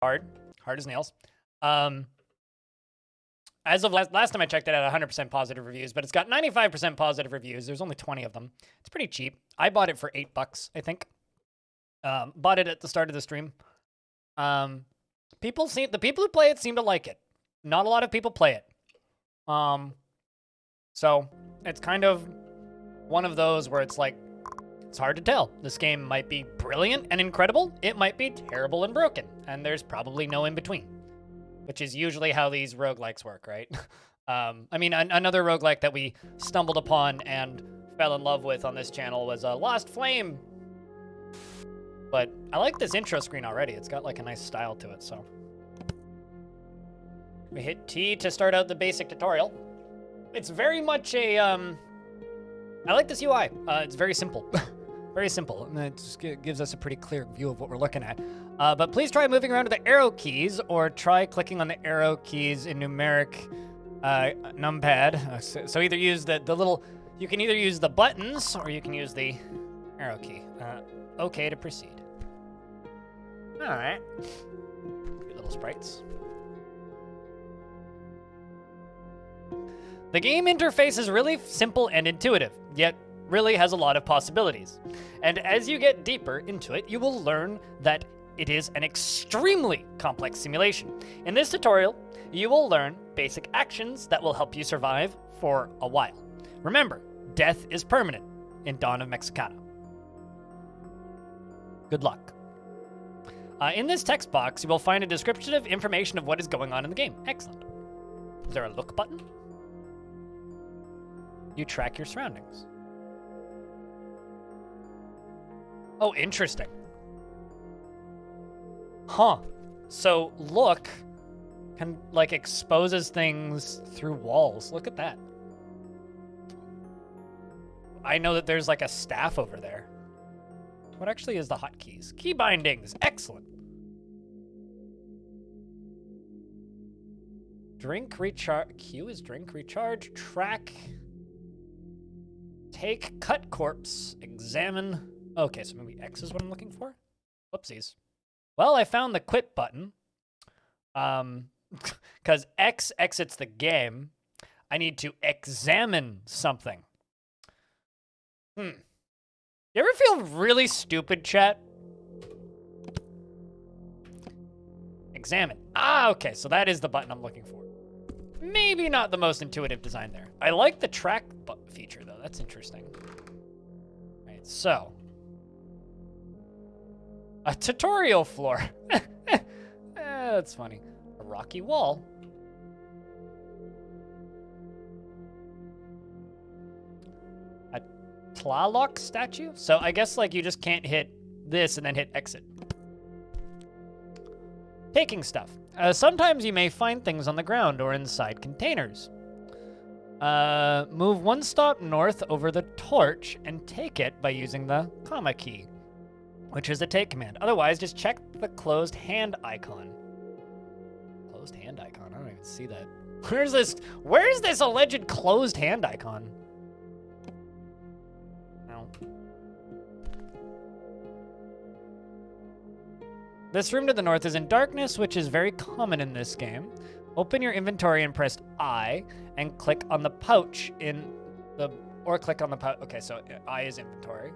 Hard as nails. As of last time I checked it, at 100% positive reviews, but it's got 95% positive reviews. There's only 20 of them. It's pretty cheap. I bought it for $8, I think. Bought it at the start of the stream. The people who play it seem to like it. Not a lot of people play it. So it's kind of one of those where it's like, it's hard to tell. This game might be brilliant and incredible. It might be terrible and broken. And there's probably no in between, which is usually how these roguelikes work, right? I mean, another roguelike that we stumbled upon and fell in love with on this channel was Lost Flame. But I like this intro screen already. It's got like a nice style to it, so. We hit T to start out the basic tutorial. It's very much a, I like this UI. It's very simple. Very simple, and it just gives us a pretty clear view of what we're looking at. But please try moving around to the arrow keys, or try clicking on the arrow keys in numeric numpad. So either use the little, you can either use the buttons, or you can use the arrow key. Okay to proceed. All right. Cute little sprites. The game interface is really simple and intuitive, yet really has a lot of possibilities. And as you get deeper into it, you will learn that it is an extremely complex simulation. In this tutorial, you will learn basic actions that will help you survive for a while. Remember, death is permanent in Dawn of Mexica. Good luck. In this text box, you will find a description of information of what is going on in the game. Excellent. Is there a look button? You track your surroundings. Oh, interesting. Huh. So look can like exposes things through walls. Look at that. I know that there's like a staff over there. What actually is the hotkeys? Key bindings. Excellent. Drink, recharge. Q is drink, recharge, track, take, cut corpse, examine. Okay, so maybe X is what I'm looking for? Whoopsies. Well, I found the quit button. Because X exits the game. I need to examine something. You ever feel really stupid, chat? Examine. Ah, okay, so that is the button I'm looking for. Maybe not the most intuitive design there. I like the track feature, though. That's interesting. All right, so. A tutorial floor. That's funny. A rocky wall. A Tlaloc statue? So I guess like you just can't hit this and then hit exit. Taking stuff. Sometimes you may find things on the ground or inside containers. Move one stop north over the torch and take it by using the comma key, which is the take command. Otherwise, just check the closed hand icon. Closed hand icon? I don't even see that. Where's this alleged closed hand icon? No. This room to the north is in darkness, which is very common in this game. Open your inventory and press I, and click on the pouch in the, or click on the pouch. Okay, so I is inventory.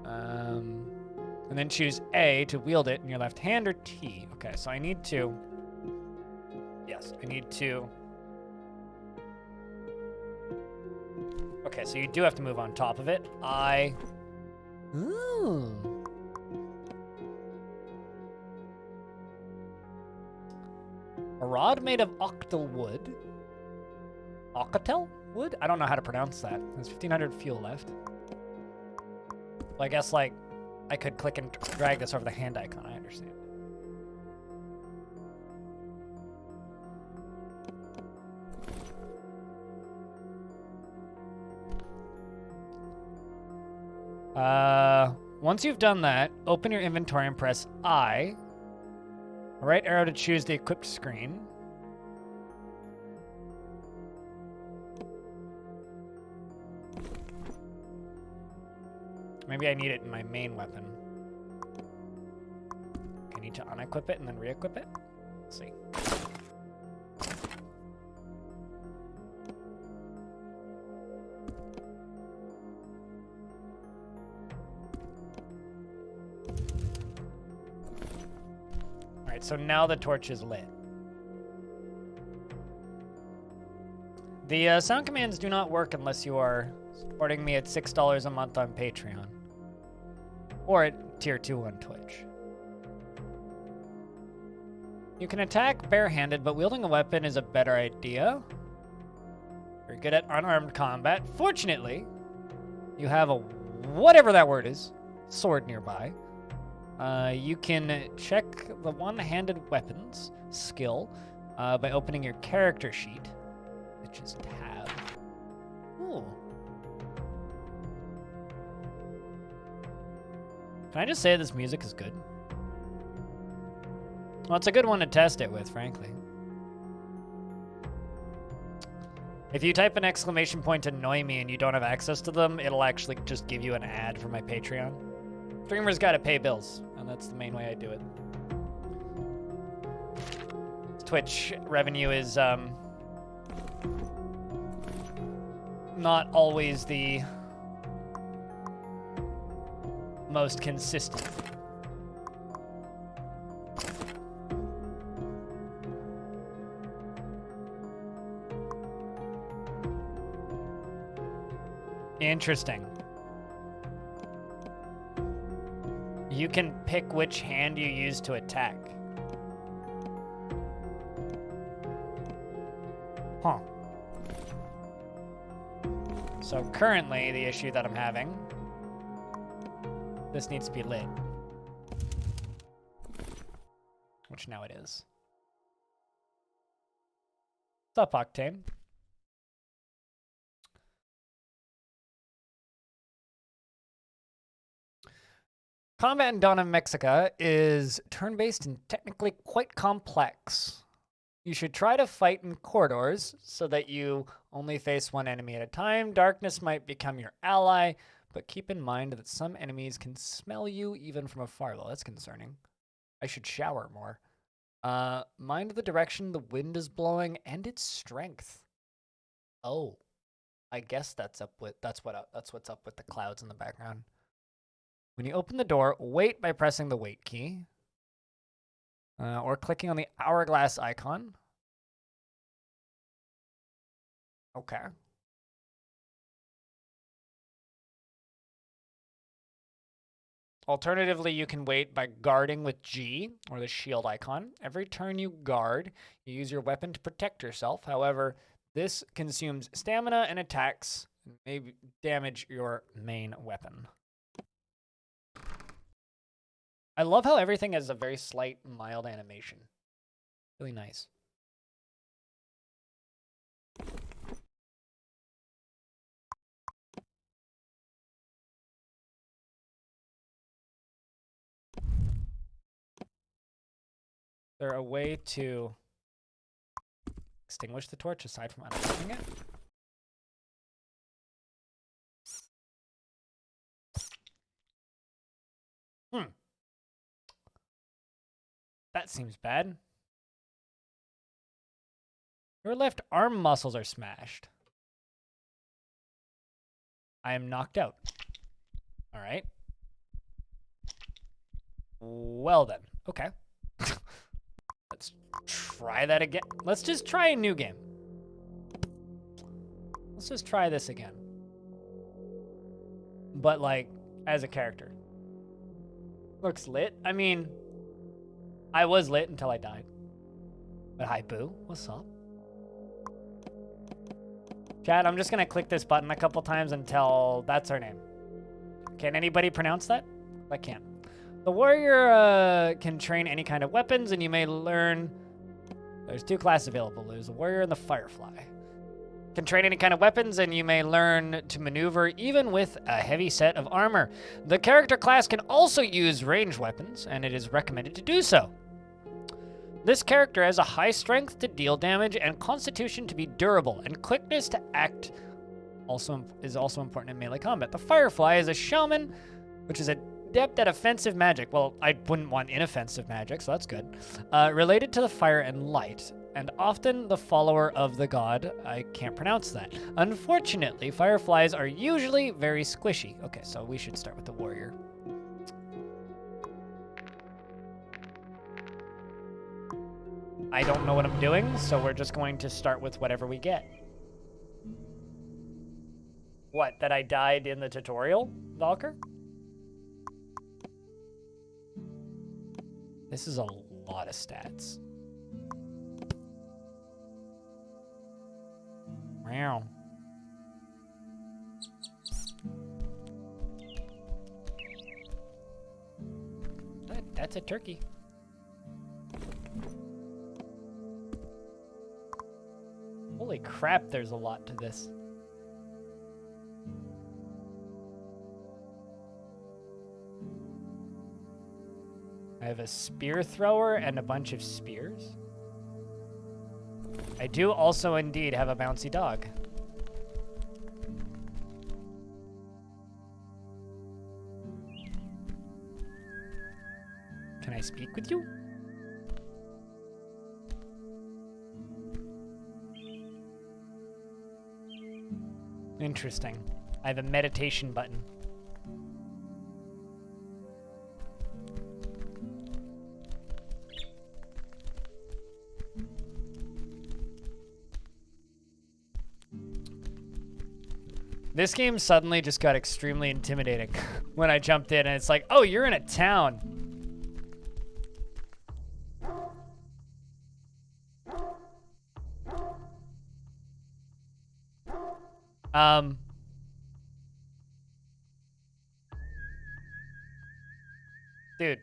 And then choose A to wield it in your left hand, or T. Okay, so I need to, yes, I need to. Okay, so you do have to move on top of it. Ooh. A rod made of octal wood. Ocatel wood? I don't know how to pronounce that. There's 1,500 fuel left. Well, I guess, like, I could click and drag this over the hand icon. I understand. Once you've done that, open your inventory and press I. Right arrow to choose the equipped screen. Maybe I need it in my main weapon. I need to unequip it and then re-equip it? Let's see. Alright, so now the torch is lit. The sound commands do not work unless you are supporting me at $6 a month on Patreon. Or at tier 2 on Twitch. You can attack barehanded, but wielding a weapon is a better idea. You're good at unarmed combat. Fortunately, you have a, whatever that word is, sword nearby. You can check the one-handed weapons skill by opening your character sheet, which is tab. Ooh. Can I just say this music is good? Well, it's a good one to test it with, frankly. If you type an exclamation point annoy me and you don't have access to them, it'll actually just give you an ad for my Patreon. Streamers gotta pay bills, and that's the main way I do it. Twitch revenue is not always the most consistent. Interesting. You can pick which hand you use to attack. Huh. So currently, the issue that I'm having, this needs to be lit. Which now it is. What's up, Octane? Combat in Dawn of Mexica is turn-based and technically quite complex. You should try to fight in corridors so that you only face one enemy at a time. Darkness might become your ally, but keep in mind that some enemies can smell you even from afar. Well, that's concerning. I should shower more. Mind the direction the wind is blowing and its strength. Oh, I guess that's what's up with the clouds in the background. When you open the door, wait by pressing the wait key or clicking on the hourglass icon. Okay. Alternatively, you can wait by guarding with G or the shield icon. Every turn you guard, you use your weapon to protect yourself. However, this consumes stamina and attacks and may damage your main weapon. I love how everything has a very slight, mild animation. Really nice. Is there a way to extinguish the torch aside from unplugging it? That seems bad. Your left arm muscles are smashed. I am knocked out. All right. Well then. Okay. Let's try that again. Let's just try a new game. Let's just try this again. But like, as a character. Looks lit. I mean, I was lit until I died. But hi, Boo. What's up? Chat, I'm just going to click this button a couple times until that's her name. Can anybody pronounce that? I can't. The warrior can train any kind of weapons, and you may learn... There's two classes available. There's the warrior and the Firefly. Can train any kind of weapons, and you may learn to maneuver even with a heavy set of armor. The character class can also use ranged weapons, and it is recommended to do so. This character has a high strength to deal damage and constitution to be durable, and quickness to act is also important in melee combat. The Firefly is a shaman, which is a Adept at offensive magic. Well, I wouldn't want inoffensive magic, so that's good. Related to the fire and light, and often the follower of the god. I can't pronounce that. Unfortunately, fireflies are usually very squishy. Okay, so we should start with the warrior. I don't know what I'm doing, so we're just going to start with whatever we get. What, that I died in the tutorial, Valker? This is a lot of stats. Wow. That's a turkey. Holy crap, there's a lot to this. I have a spear thrower and a bunch of spears. I do also indeed have a bouncy dog. Can I speak with you? Interesting. I have a meditation button. This game suddenly just got extremely intimidating when I jumped in, and it's like, oh, you're in a town. Dude,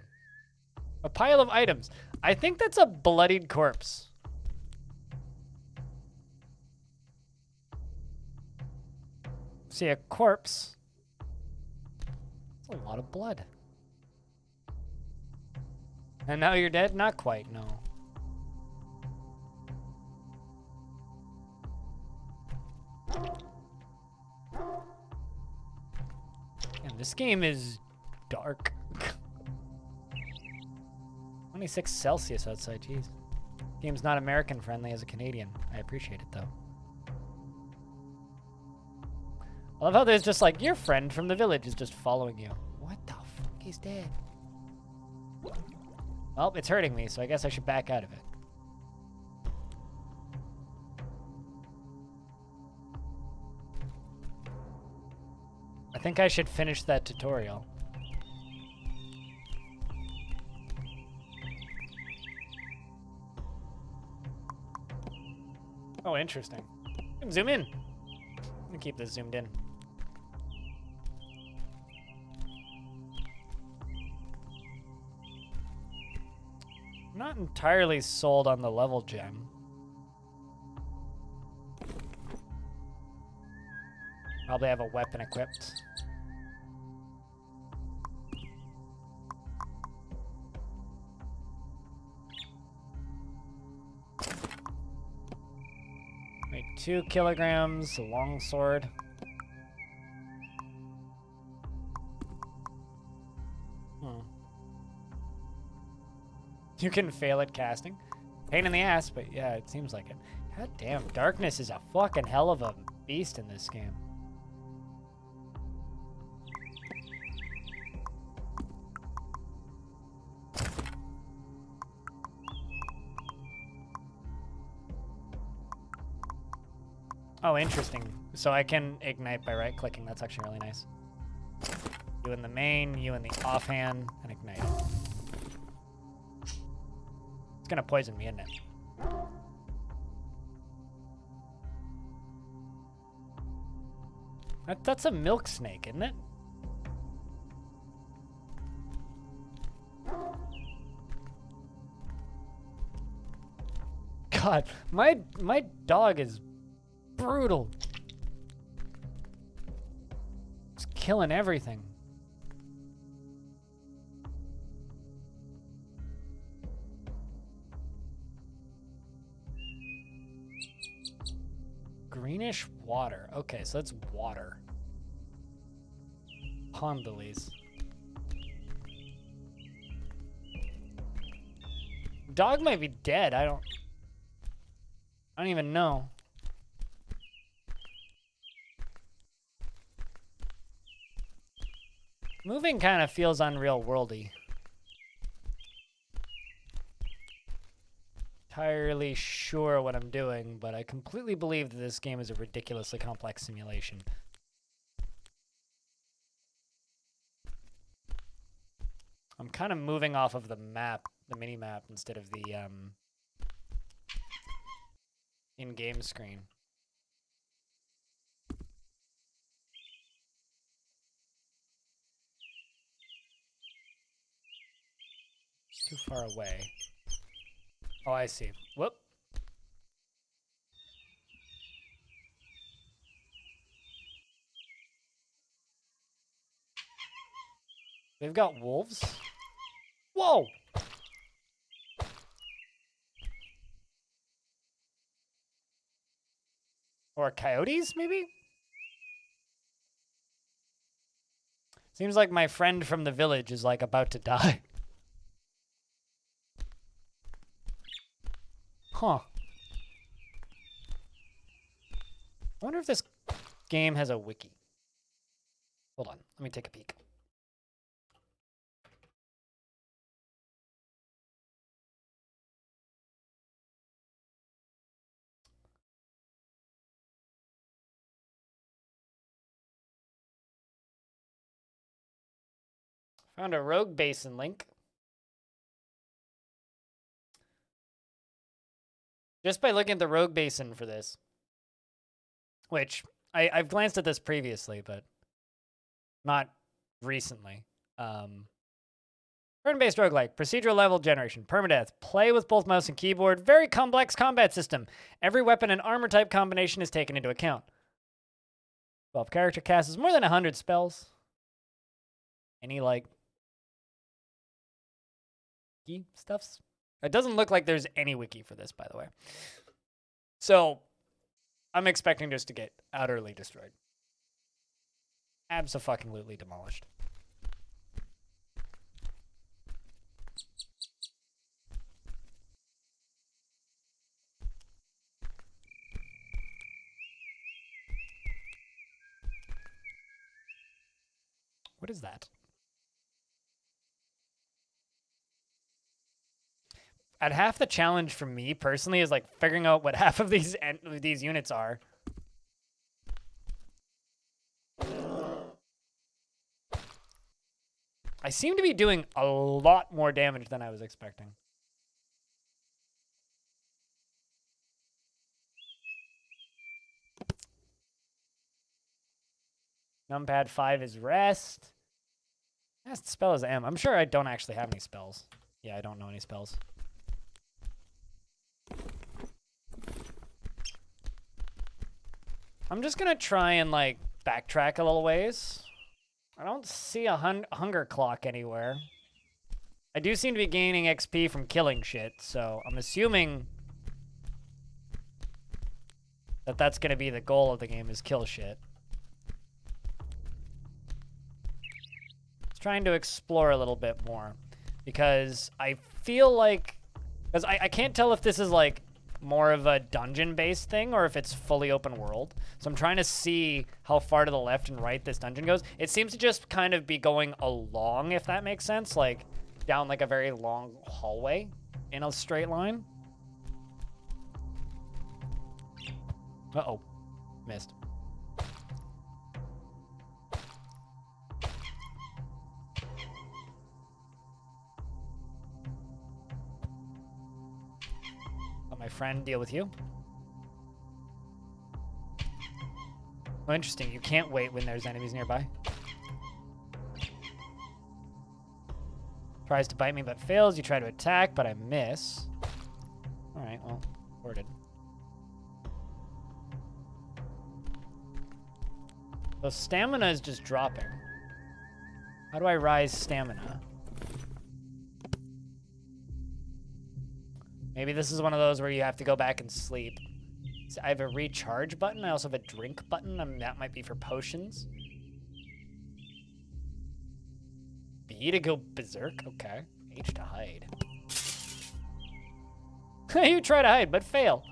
a pile of items. I think that's a bloodied corpse. See, a corpse. That's a lot of blood. And now you're dead? Not quite, no. And this game is dark. 26 Celsius outside, jeez. Game's not American friendly as a Canadian. I appreciate it though. I love how there's just like, your friend from the village is just following you. What the fuck? He's dead. Well, it's hurting me, so I guess I should back out of it. I think I should finish that tutorial. Oh, interesting. You can zoom in. Let me keep this zoomed in. I'm not entirely sold on the level gem. Probably have a weapon equipped. Wait, 2 kilograms, a long sword. You can fail at casting. Pain in the ass, but yeah, it seems like it. God damn, darkness is a fucking hell of a beast in this game. Oh, interesting. So I can ignite by right-clicking. That's actually really nice. You in the main, you in the offhand, and ignite. It's gonna poison me, isn't it? That's a milk snake, isn't it? God, my dog is brutal. It's killing everything. Greenish water. Okay, so that's water. Pond lilies. dog might be dead. I don't even know. Moving kind of feels unreal worldy. Entirely sure what I'm doing, but I completely believe that this game is a ridiculously complex simulation. I'm kind of moving off of the map, the mini-map, instead of the in-game screen. It's too far away. Oh, I see. Whoop. They've got wolves? Whoa! Or coyotes, maybe? Seems like my friend from the village is, like, about to die. Huh. I wonder if this game has a wiki. Hold on, let me take a peek. Found a Rogue Basin link. Just by looking at the Rogue Basin for this, which I've glanced at this previously, but not recently. Turn-based roguelike, procedural level generation, permadeath, play with both mouse and keyboard, very complex combat system. Every weapon and armor type combination is taken into account. 12 character casts more than 100 spells. Any, like, wiki stuffs? It doesn't look like there's any wiki for this, by the way. So, I'm expecting this to get utterly destroyed. Abso-fucking-lutely demolished. What is that? At half the challenge for me personally is like figuring out what half of these units are. I seem to be doing a lot more damage than I was expecting. Numpad 5 is rest. Last spell is M. I'm sure I don't actually have any spells. Yeah, I don't know any spells. I'm just gonna try and, like, backtrack a little ways. I don't see a hunger clock anywhere. I do seem to be gaining XP from killing shit, so I'm assuming that that's gonna be the goal of the game, is kill shit. Trying to explore a little bit more, because I feel like, because I can't tell if this is like more of a dungeon-based thing or if it's fully open world. So I'm trying to see how far to the left and right this dungeon goes. It seems to just kind of be going along, if that makes sense, like down like a very long hallway in a straight line. Uh-oh, missed. My friend deal with you. Oh, interesting. You can't wait when there's enemies nearby. Tries to bite me but fails. You try to attack, but I miss. All right, well, worded. So stamina is just dropping. How do I rise stamina? Maybe this is one of those where you have to go back and sleep. So I have a recharge button. I also have a drink button. That might be for potions. B to go berserk. Okay. H to hide. You try to hide, but fail.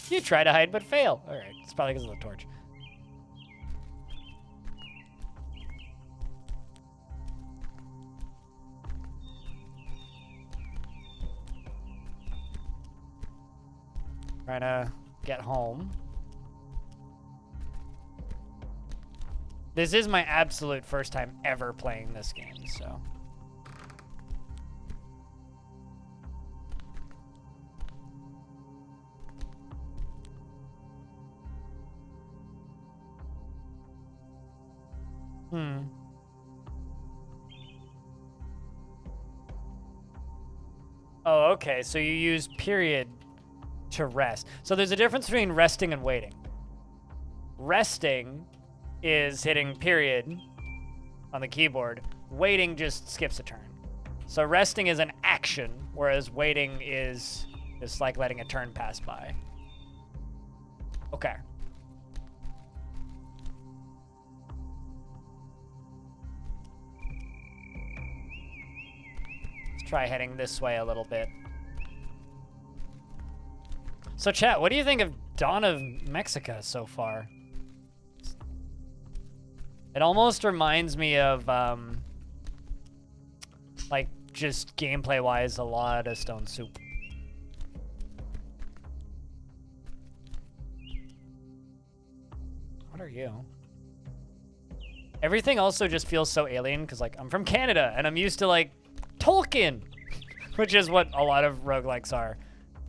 You try to hide, but fail. All right, it's probably because of the torch. Trying to get home. This is my absolute first time ever playing this game, so. Oh, okay, so you use period to rest. So there's a difference between resting and waiting. Resting is hitting period on the keyboard. Waiting just skips a turn. So resting is an action, whereas waiting is just like letting a turn pass by. Okay. Let's try heading this way a little bit. So chat, what do you think of Dawn of Mexica so far? It almost reminds me of, like, just gameplay-wise, a lot of Stone Soup. What are you? Everything also just feels so alien, because, like, I'm from Canada, and I'm used to, like, Tolkien, which is what a lot of roguelikes are.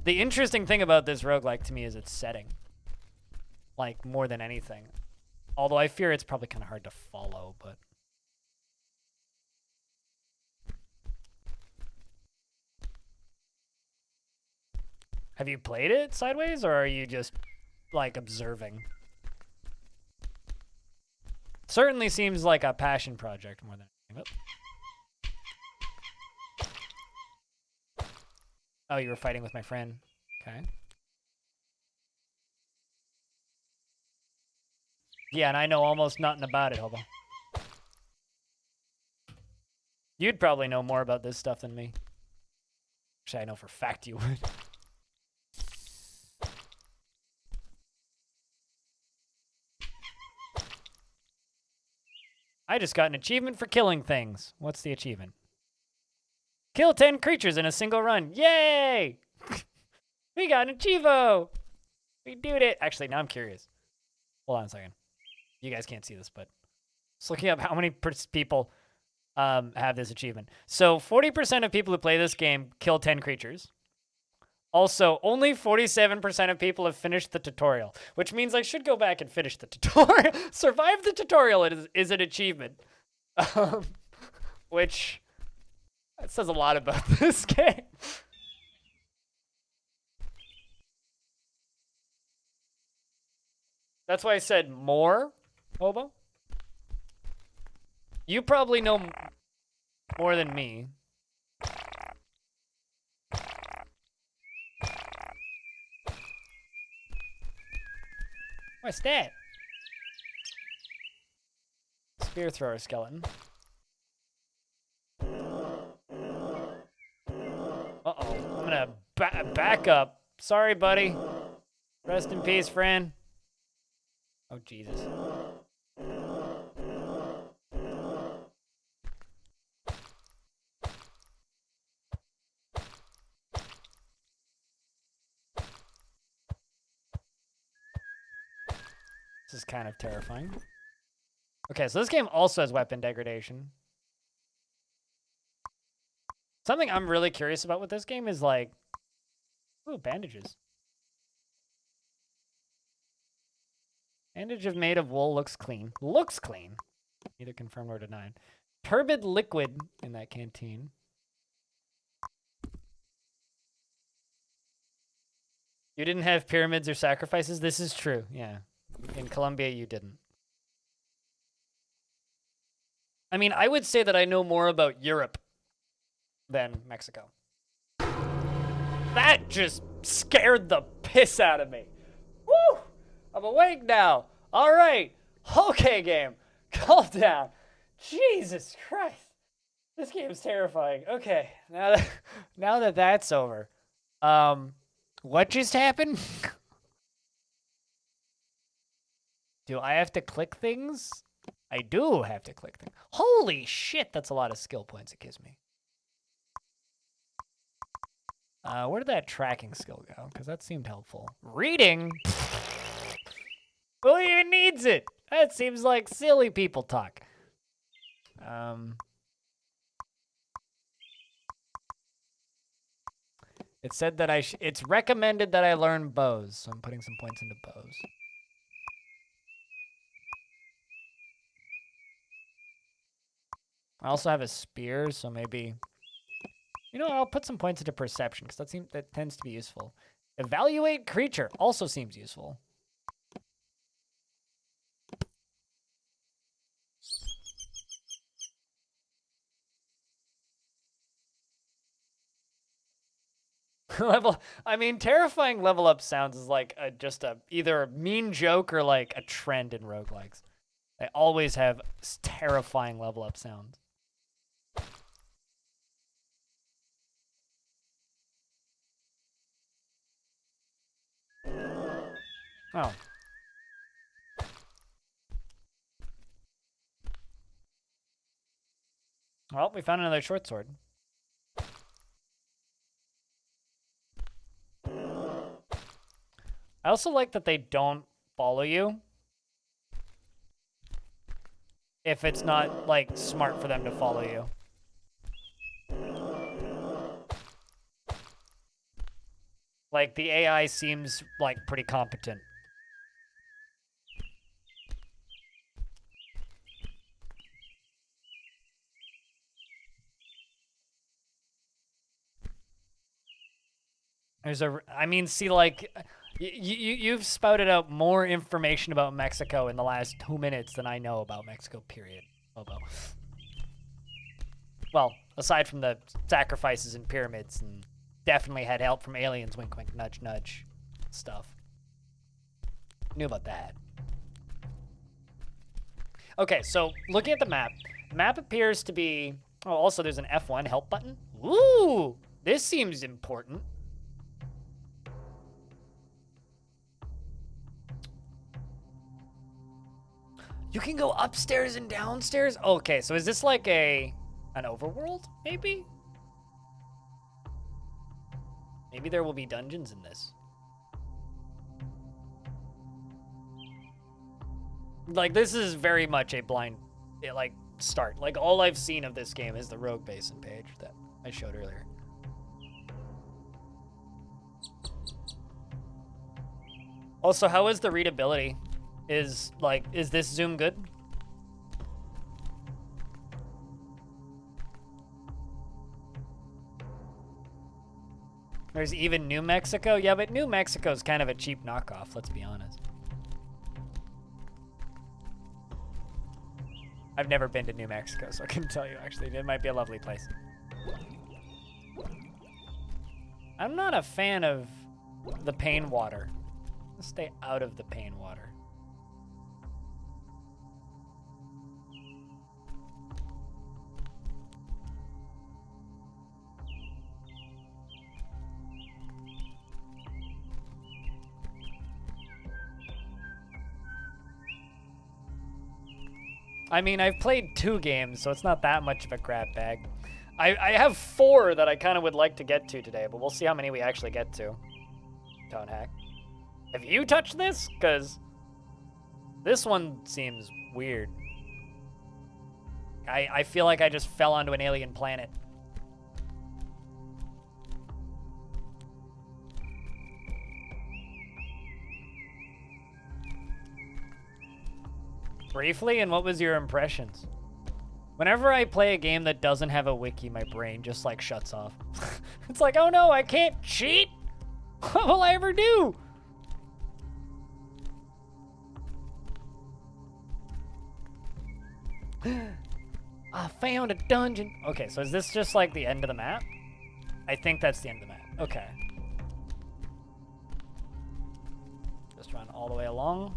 The interesting thing about this roguelike to me is its setting. Like, more than anything. Although I fear it's probably kind of hard to follow, but... Have you played it sideways, or are you just, like, observing? Certainly seems like a passion project more than anything. Oh, you were fighting with my friend. Okay. Yeah, and I know almost nothing about it, Hobo. You'd probably know more about this stuff than me. Actually, I know for a fact you would. I just got an achievement for killing things. What's the achievement? Kill 10 creatures in a single run. Yay! We got an achievo! We did it! Actually, now I'm curious. Hold on a second. You guys can't see this, but just looking up how many people have this achievement. So 40% of people who play this game kill 10 creatures. Also, only 47% of people have finished the tutorial, which means I should go back and finish the tutorial. Survive the tutorial is an achievement. Which that says a lot about this game. That's why I said more, Hobo. You probably know more than me. What's that? Spear thrower skeleton. Uh-oh. I'm gonna back up. Sorry, buddy. Rest in peace, friend. Oh, Jesus. This is kind of terrifying. Okay, so this game also has weapon degradation. Something I'm really curious about with this game is like... Ooh, bandages. Bandage made of wool looks clean. Looks clean. Neither confirmed nor denied. Turbid liquid in that canteen. You didn't have pyramids or sacrifices? This is true, yeah. In Colombia, you didn't. I mean, I would say that I know more about Europe than Mexico. That just scared the piss out of me. Woo! I'm awake now. All right. Okay, game. Calm down. Jesus Christ. This game's terrifying. Okay, now that that's over. What just happened? Do I have to click things? I do have to click things. Holy shit, that's a lot of skill points it gives me. Where did that tracking skill go? Because that seemed helpful. Reading? Who even needs it? That seems like silly people talk. It said that it's recommended that I learn bows, so I'm putting some points into bows. I also have a spear, so maybe... You know what, I'll put some points into perception, because that tends to be useful. Evaluate creature also seems useful. I mean, terrifying level up sounds is like either a mean joke or like a trend in roguelikes. They always have terrifying level up sounds. Oh. Well, we found another short sword. I also like that they don't follow you if it's not, like, smart for them to follow you. Like, the AI seems, like, pretty competent. I mean, see, like, you've spouted out more information about Mexico in the last 2 minutes than I know about Mexico, period. Hobo. Well, aside from the sacrifices and pyramids, and definitely had help from aliens, wink, wink, nudge, nudge stuff. Knew about that. Okay, so looking at the map appears to be... Oh, also there's an F1 help button. Ooh, this seems important. You can go upstairs and downstairs? Okay, so is this like an overworld, maybe? Maybe there will be dungeons in this. Like, this is very much a blind, like, start. Like, all I've seen of this game is the Rogue Basin page that I showed earlier. Also, how is the readability? Is this zoom good? There's even New Mexico? Yeah, but New Mexico's kind of a cheap knockoff, let's be honest. I've never been to New Mexico, so I couldn't tell you, actually. It might be a lovely place. I'm not a fan of the pain water. Let's stay out of the pain water. I mean, I've played 2 games, so it's not that much of a grab bag. I have 4 that I kind of would like to get to today, but we'll see how many we actually get to. Tone hack. Have you touched this? Because this one seems weird. I feel like I just fell onto an alien planet. Briefly, and what was your impressions? Whenever I play a game that doesn't have a wiki, my brain just, like, shuts off. It's like, oh no, I can't cheat? What will I ever do? I found a dungeon. Okay, so is this just, like, the end of the map? I think that's the end of the map. Okay. Just run all the way along.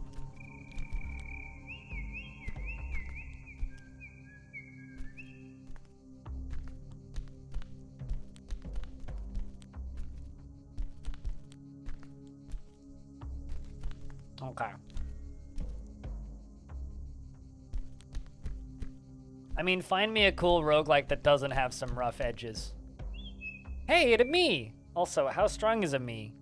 Okay. I mean, find me a cool roguelike that doesn't have some rough edges. Hey, it a me! Also, how strong is a me?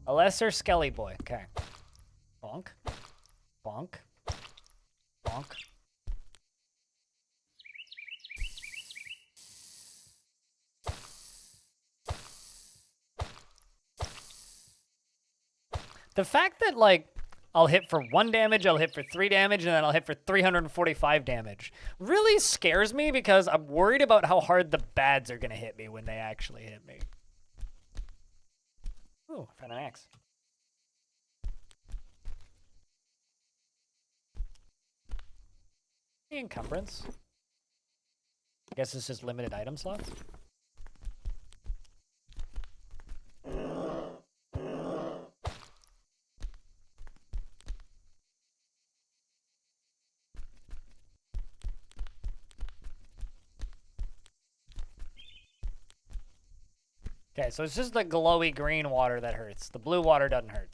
A lesser skelly boy. Okay. Bonk. Bonk. Bonk. The fact that, like, I'll hit for 1 damage, I'll hit for 3 damage, and then I'll hit for 345 damage really scares me because I'm worried about how hard the bads are going to hit me when they actually hit me. Ooh, I found an axe. The encumbrance. I guess it's just limited item slots. Okay, so it's just the glowy green water that hurts. The blue water doesn't hurt.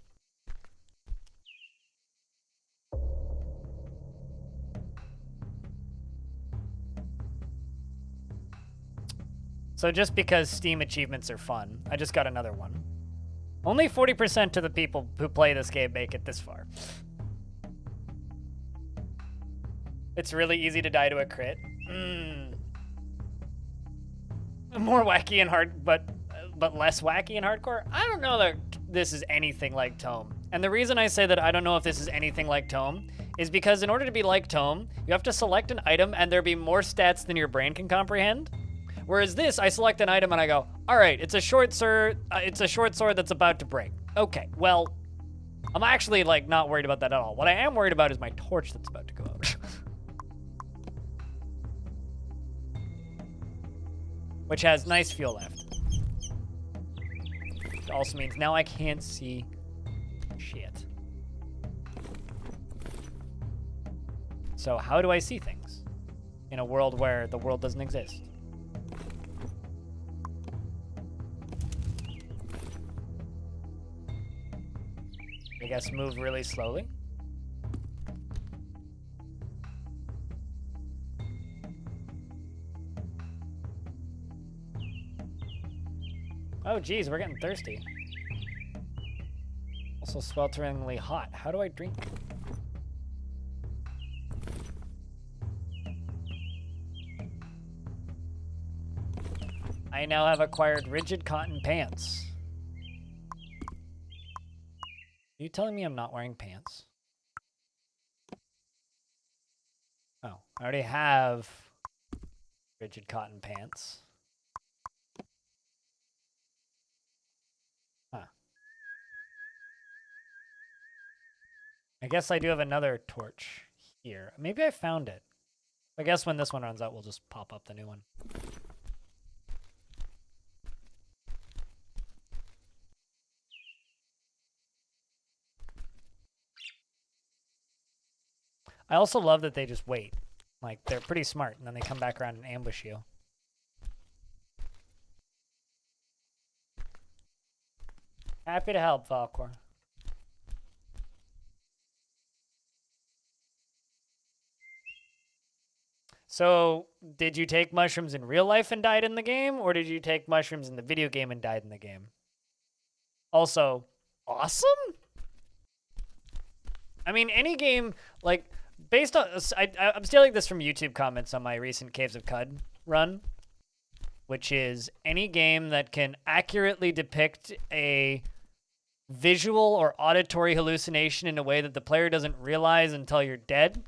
So just because Steam achievements are fun, I just got another one. Only 40% of the people who play this game make it this far. It's really easy to die to a crit. More wacky and hard, but less wacky and hardcore. I don't know that this is anything like Tome. And the reason I say that I don't know if this is anything like Tome is because in order to be like Tome, you have to select an item and there be more stats than your brain can comprehend. Whereas this, I select an item and I go, all right, it's a short sword that's about to break. Okay, well, I'm actually like not worried about that at all. What I am worried about is my torch that's about to go out. Which has nice fuel left. Which also means now I can't see shit. So how do I see things in a world where the world doesn't exist? I guess move really slowly. Oh, geez, we're getting thirsty. Also swelteringly hot. How do I drink? I now have acquired rigid cotton pants. Are you telling me I'm not wearing pants? Oh, I already have rigid cotton pants. Huh. I guess I do have another torch here. Maybe I found it. I guess when this one runs out, we'll just pop up the new one. I also love that they just wait. Like, they're pretty smart, and then they come back around and ambush you. Happy to help, Valcor. So, did you take mushrooms in real life and died in the game, or did you take mushrooms in the video game and died in the game? Also, awesome? I mean, any game, like, based on... I'm stealing this from YouTube comments on my recent Caves of Cud run, which is any game that can accurately depict a visual or auditory hallucination in a way that the player doesn't realize until you're dead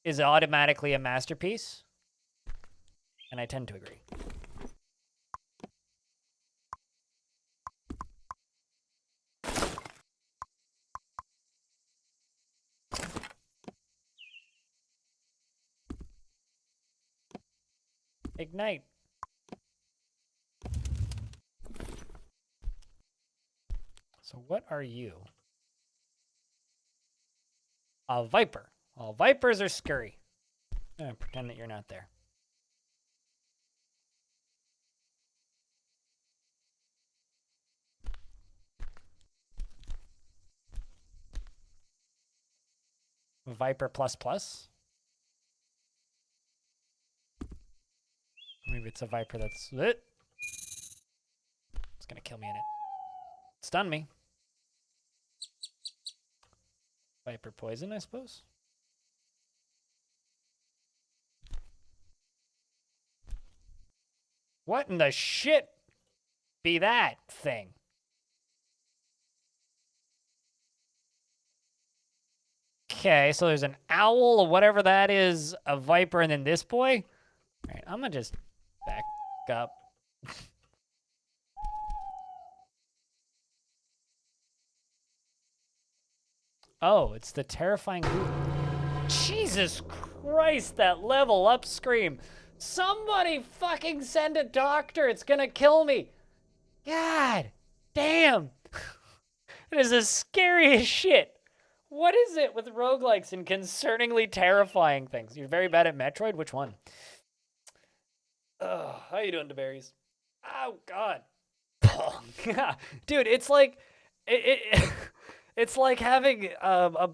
is automatically a masterpiece. And I tend to agree. Ignite. So what are you? A viper. All vipers are scurry. Pretend that you're not there. Viper plus plus. Maybe it's a Viper that's it. It's gonna kill me in it. Stun me. Viper poison, I suppose. What in the shit be that thing? Okay, so there's an owl or whatever that is, a Viper, and then this boy. All right, I'm gonna just back up. Oh, it's the terrifying group. Jesus Christ, that level up scream. Somebody fucking send a doctor. It's gonna kill me. God damn. It is the scariest shit. What is it with roguelikes and concerningly terrifying things? You're very bad at Metroid? Which one? How you doing, DeBerries? Oh, God. Dude, it's like... It's like having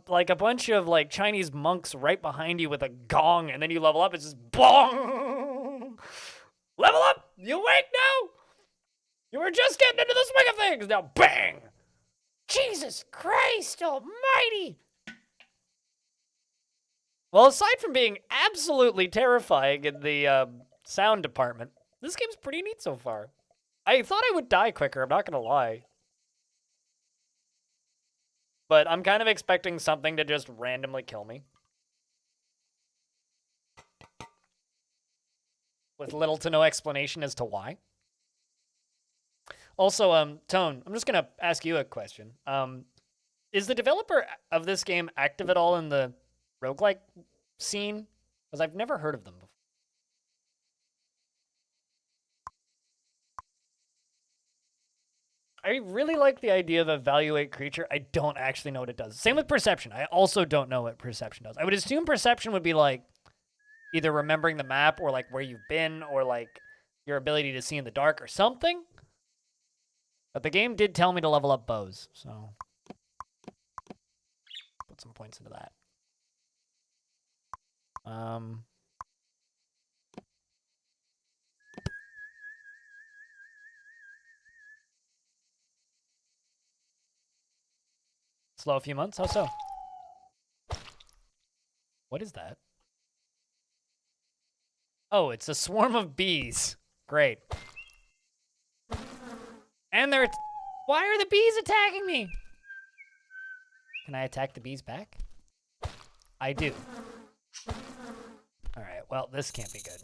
like a bunch of like Chinese monks right behind you with a gong, and then you level up. It's just bong. Level up. You awake now? You were just getting into the swing of things. Now bang. Jesus Christ Almighty. Well, aside from being absolutely terrifying in the sound department, this game's pretty neat so far. I thought I would die quicker. I'm not gonna lie. But I'm kind of expecting something to just randomly kill me. With little to no explanation as to why. Also, Tone, I'm just going to ask you a question. Is the developer of this game active at all in the roguelike scene? Because I've never heard of them before. I really like the idea of evaluate creature. I don't actually know what it does. Same with perception. I also don't know what perception does. I would assume perception would be like either remembering the map or like where you've been or like your ability to see in the dark or something. But the game did tell me to level up bows, so put some points into that. Slow a few months? How so? What is that? Oh, it's a swarm of bees. Great. And they're... Why are the bees attacking me? Can I attack the bees back? I do. All right, well, this can't be good.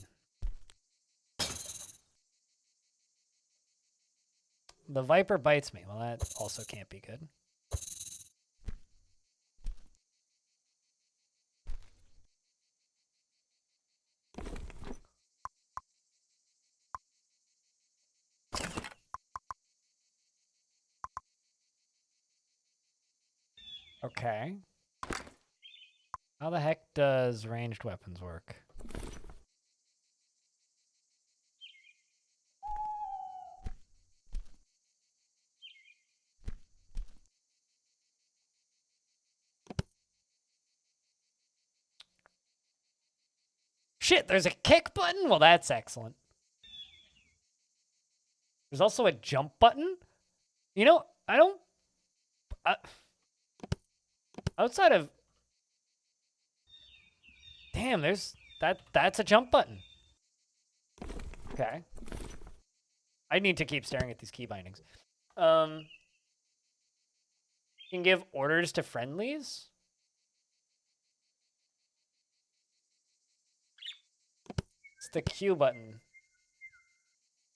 The Viper bites me. Well, that also can't be good. Okay. How the heck does ranged weapons work? Shit, there's a kick button? Well, that's excellent. There's also a jump button? You know, I don't... outside of... Damn, there's... That's a jump button. Okay. I need to keep staring at these key bindings. You can give orders to friendlies? It's the Q button.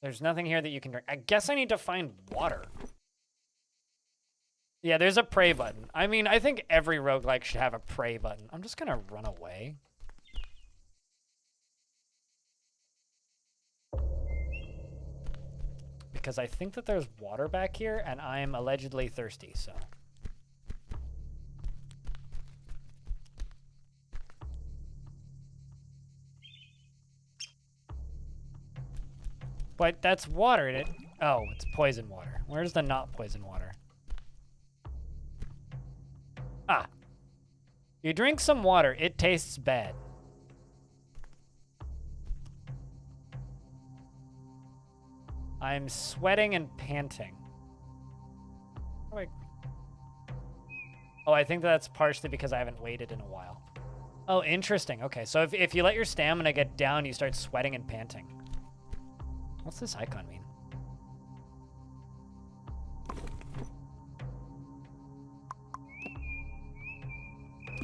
There's nothing here that you can drink. I guess I need to find water. Yeah, there's a pray button. I mean, I think every roguelike should have a pray button. I'm just gonna run away. Because I think that there's water back here, and I'm allegedly thirsty, so... But that's water in it. Oh, it's poison water. Where's the not poison water? Ah. You drink some water. It tastes bad. I'm sweating and panting. Oh, I think that's partially because I haven't waited in a while. Oh, interesting. Okay, so if you let your stamina get down, you start sweating and panting. What's this icon mean?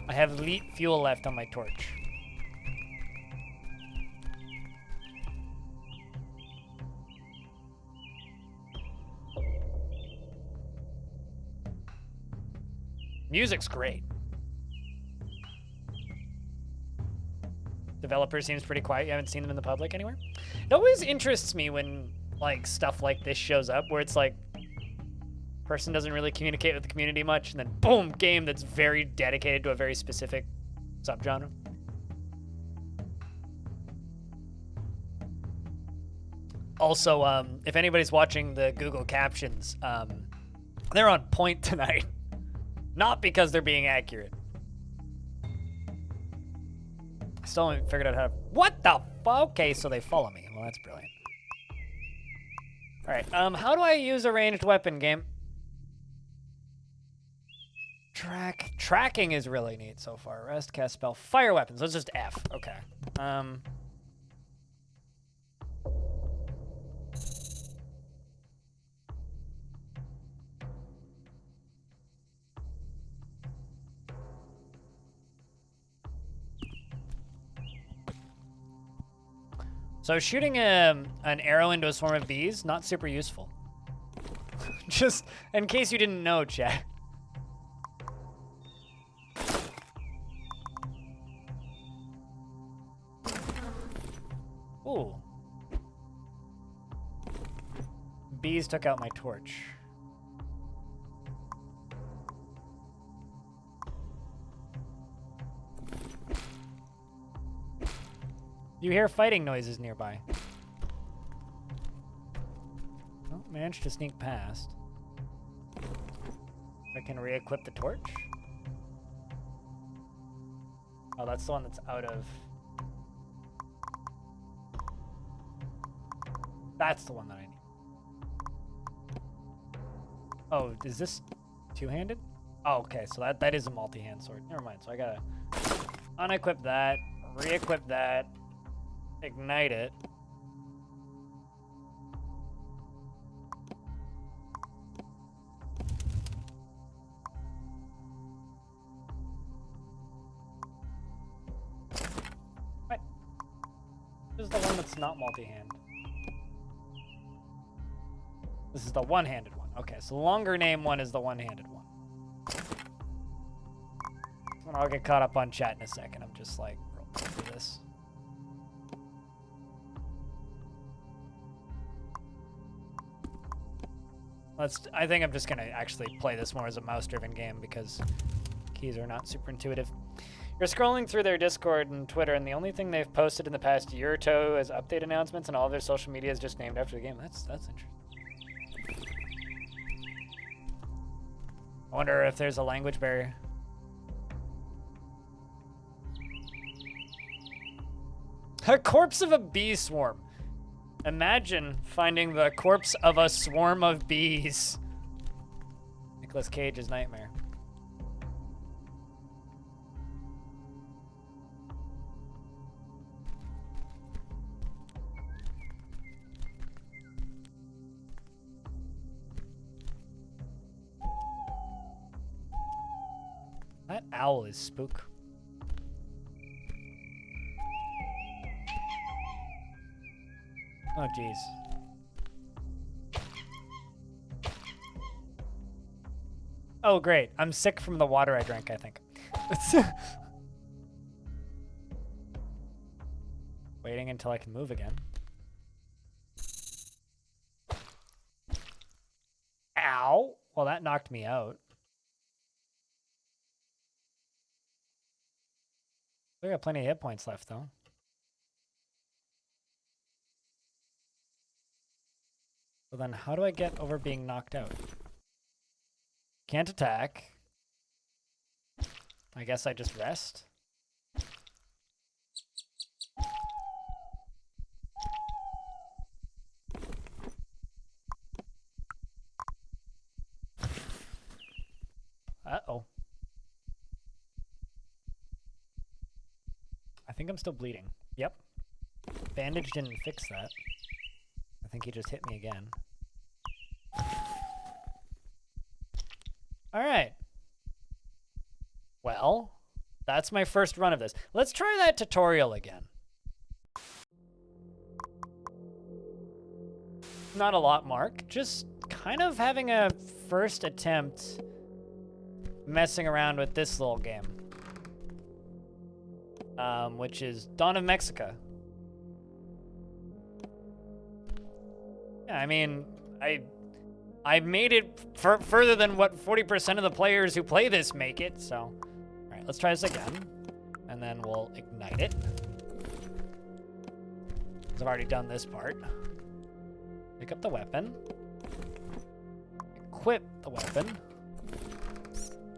I have elite fuel left on my torch. Music's great. Developer seems pretty quiet. You haven't seen them in the public anywhere? It always interests me when like stuff like this shows up where it's like person doesn't really communicate with the community much and then boom, game that's very dedicated to a very specific subgenre. Also, if anybody's watching the Google captions, they're on point tonight. Not because they're being accurate. I still haven't figured out how to... What the fuck? Okay, so they follow me. Well, that's brilliant. All right, how do I use a ranged weapon, game? Tracking is really neat so far. Rest, cast spell, fire weapons. Let's just F. Okay. So shooting an arrow into a swarm of bees, not super useful. Just in case you didn't know, chat. Ooh. Bees took out my torch. You hear fighting noises nearby. Oh, managed to sneak past. I can re-equip the torch. Oh, that's the one that's out of... That's the one that I need. Oh, is this two-handed? Oh, okay, so that is a multi-hand sword. Never mind, so I gotta unequip that, re-equip that, ignite it. What? This is the one that's not multi-hand. This is the one-handed one. Okay, so the longer name one is the one-handed one. And I'll get caught up on chat in a second. I'm just like, rolling through this. I think I'm just gonna actually play this more as a mouse-driven game because keys are not super intuitive. You're scrolling through their Discord and Twitter, and the only thing they've posted in the past year or two is update announcements, and all of their social media is just named after the game. That's interesting. I wonder if there's a language barrier. A corpse of a bee swarm. Imagine finding the corpse of a swarm of bees. Nicolas Cage's nightmare. That owl is spook. Oh, jeez. Oh, great. I'm sick from the water I drank, I think. Waiting until I can move again. Ow! Well, that knocked me out. We got plenty of hit points left, though. So then how do I get over being knocked out? Can't attack. I guess I just rest. Uh-oh. I think I'm still bleeding. Yep. Bandage didn't fix that. I think he just hit me again. All right. Well, that's my first run of this. Let's try that tutorial again. Not a lot, Mark. Just kind of having a first attempt messing around with this little game. Which is Dawn of Mexica. Yeah, I mean, I made it further than what 40% of the players who play this make it, so. All right, let's try this again. And then we'll ignite it. Because I've already done this part. Pick up the weapon. Equip the weapon.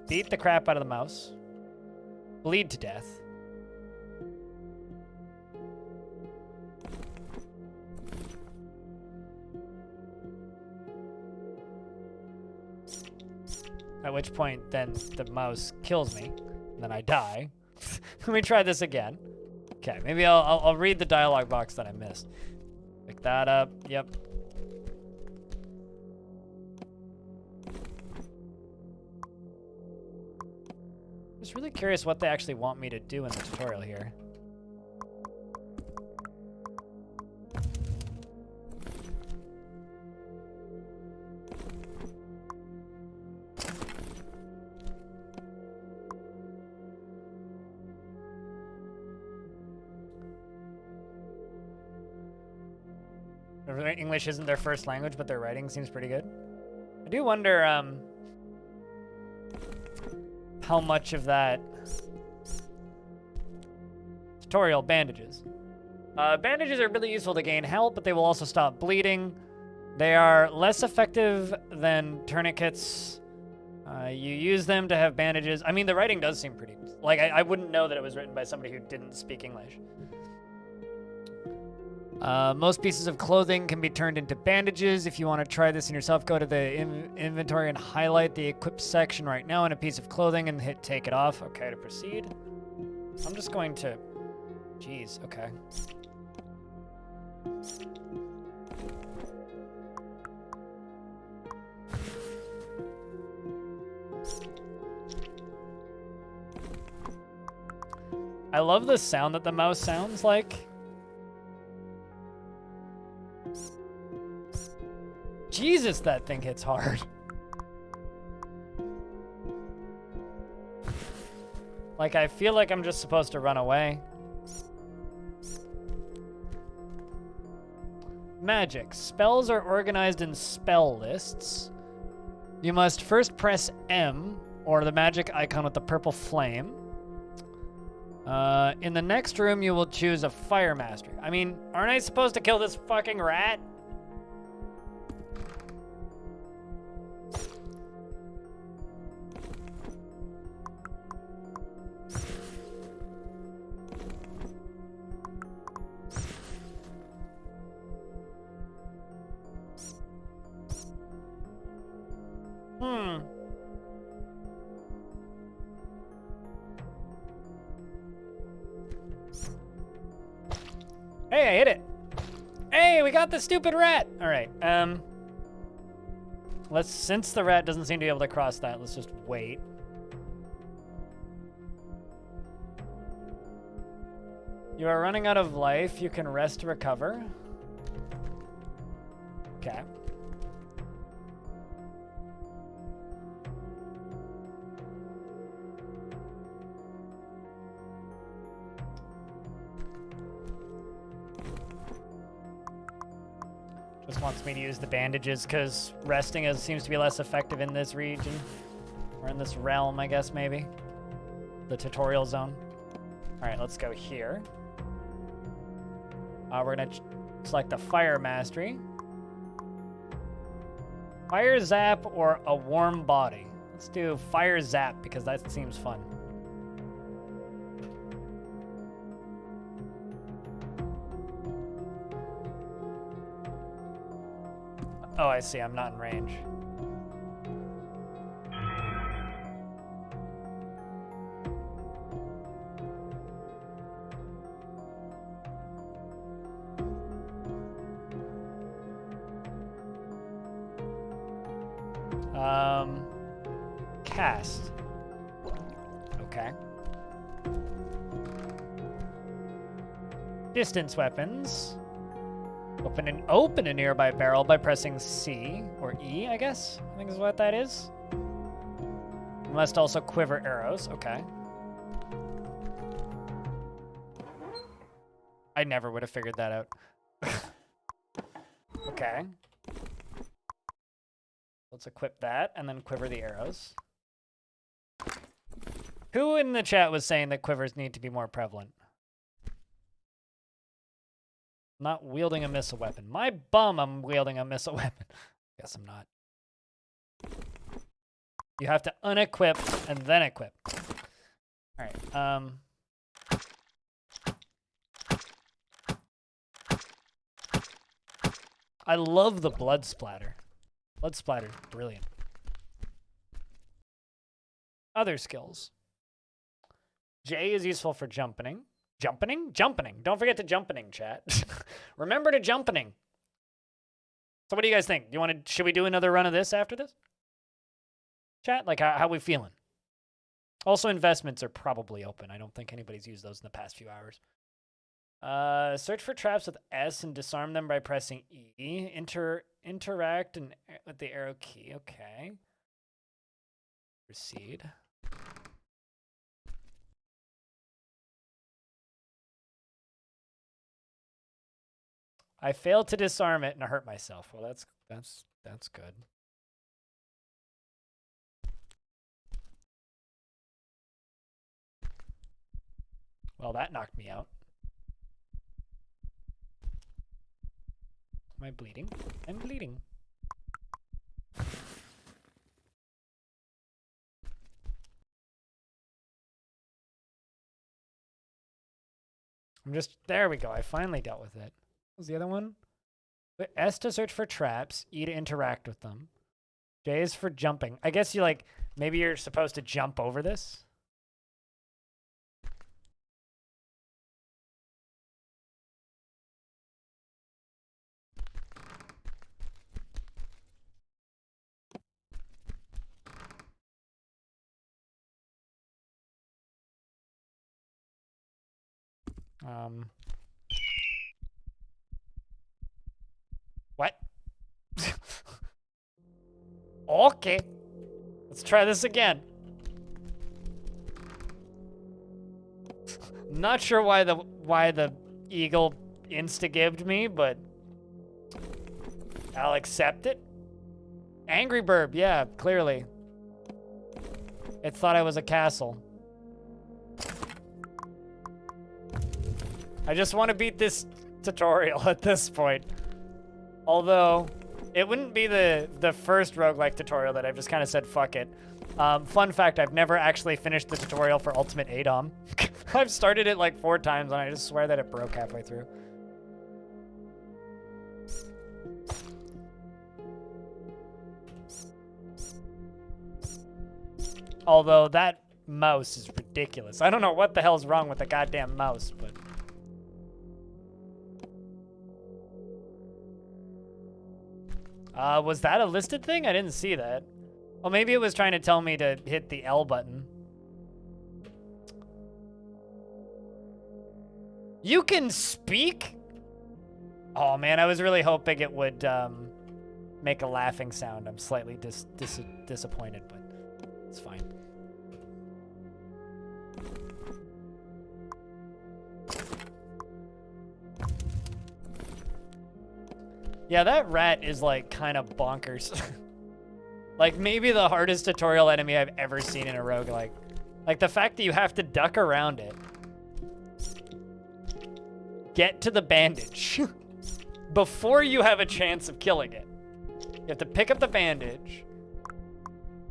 Beat the crap out of the mouse. Bleed to death. At which point, then the mouse kills me, and then I die. Let me try this again. Okay, maybe I'll read the dialogue box that I missed. Pick that up. Yep. Just really curious what they actually want me to do in the tutorial here. English isn't their first language, but their writing seems pretty good. I do wonder how much of that tutorial bandages. Bandages are really useful to gain health, but they will also stop bleeding. They are less effective than tourniquets. You use them to have bandages. I mean, the writing does seem pretty... Like, I wouldn't know that it was written by somebody who didn't speak English. Most pieces of clothing can be turned into bandages. If you want to try this in yourself, go to the inventory and highlight the equip section right now in a piece of clothing and hit take it off. Okay, to proceed. I'm just going to... Jeez, okay. I love the sound that the mouse sounds like. Jesus, that thing hits hard. Like, I feel like I'm just supposed to run away. Magic. Spells are organized in spell lists. You must first press M, or the magic icon with the purple flame. In the next room, you will choose a fire mastery. I mean, aren't I supposed to kill this fucking rat? Hey, I hit it. Hey, we got the stupid rat. All right. Since the rat doesn't seem to be able to cross that, let's just wait. You are running out of life. You can rest to recover. Okay. Just wants me to use the bandages because resting seems to be less effective in this region. Or in this realm, I guess, maybe. The tutorial zone. All right, let's go here. We're going to select the Fire Mastery. Fire Zap or a Warm Body. Let's do Fire Zap because that seems fun. Oh, I see. I'm not in range. Cast. Okay. Distance weapons. Open a nearby barrel by pressing C or E, I guess. I think is what that is. You must also quiver arrows. Okay. I never would have figured that out. Okay. Let's equip that and then quiver the arrows. Who in the chat was saying that quivers need to be more prevalent? Not wielding a missile weapon. My bum, I'm wielding a missile weapon. Guess I'm not. You have to unequip and then equip. All right. I love the blood splatter. Blood splatter, brilliant. Other skills. J is useful for jumping. Jumping? Jumping. Don't forget to jumping, chat. Remember to jumping. So what do you guys think? Should we do another run of this after this? Chat, like how we feeling? Also, investments are probably open. I don't think anybody's used those in the past few hours. Search for traps with S and disarm them by pressing E. Interact with the arrow key. Okay. Proceed. I failed to disarm it and I hurt myself. Well, that's good. Well, that knocked me out. Am I bleeding? I'm bleeding. There we go. I finally dealt with it. What was the other one? S to search for traps, E to interact with them. J is for jumping. I guess maybe you're supposed to jump over this. What? Okay. Let's try this again. Not sure why the eagle insta-gived me, but I'll accept it. Angry Burb, yeah, clearly. It thought I was a castle. I just want to beat this tutorial at this point. Although, it wouldn't be the first roguelike tutorial that I've just kind of said, fuck it. Fun fact, I've never actually finished the tutorial for Ultimate ADOM. I've started it like 4 times, and I just swear that it broke halfway through. Although, that mouse is ridiculous. I don't know what the hell's wrong with the goddamn mouse, but... was that a listed thing? I didn't see that. Well, maybe it was trying to tell me to hit the L button. You can speak? Oh man, I was really hoping it would make a laughing sound. I'm slightly disappointed, but it's fine. Yeah, that rat is like kind of bonkers. Like maybe the hardest tutorial enemy I've ever seen in a roguelike. Like the fact that you have to duck around it. Get to the bandage before you have a chance of killing it. You have to pick up the bandage,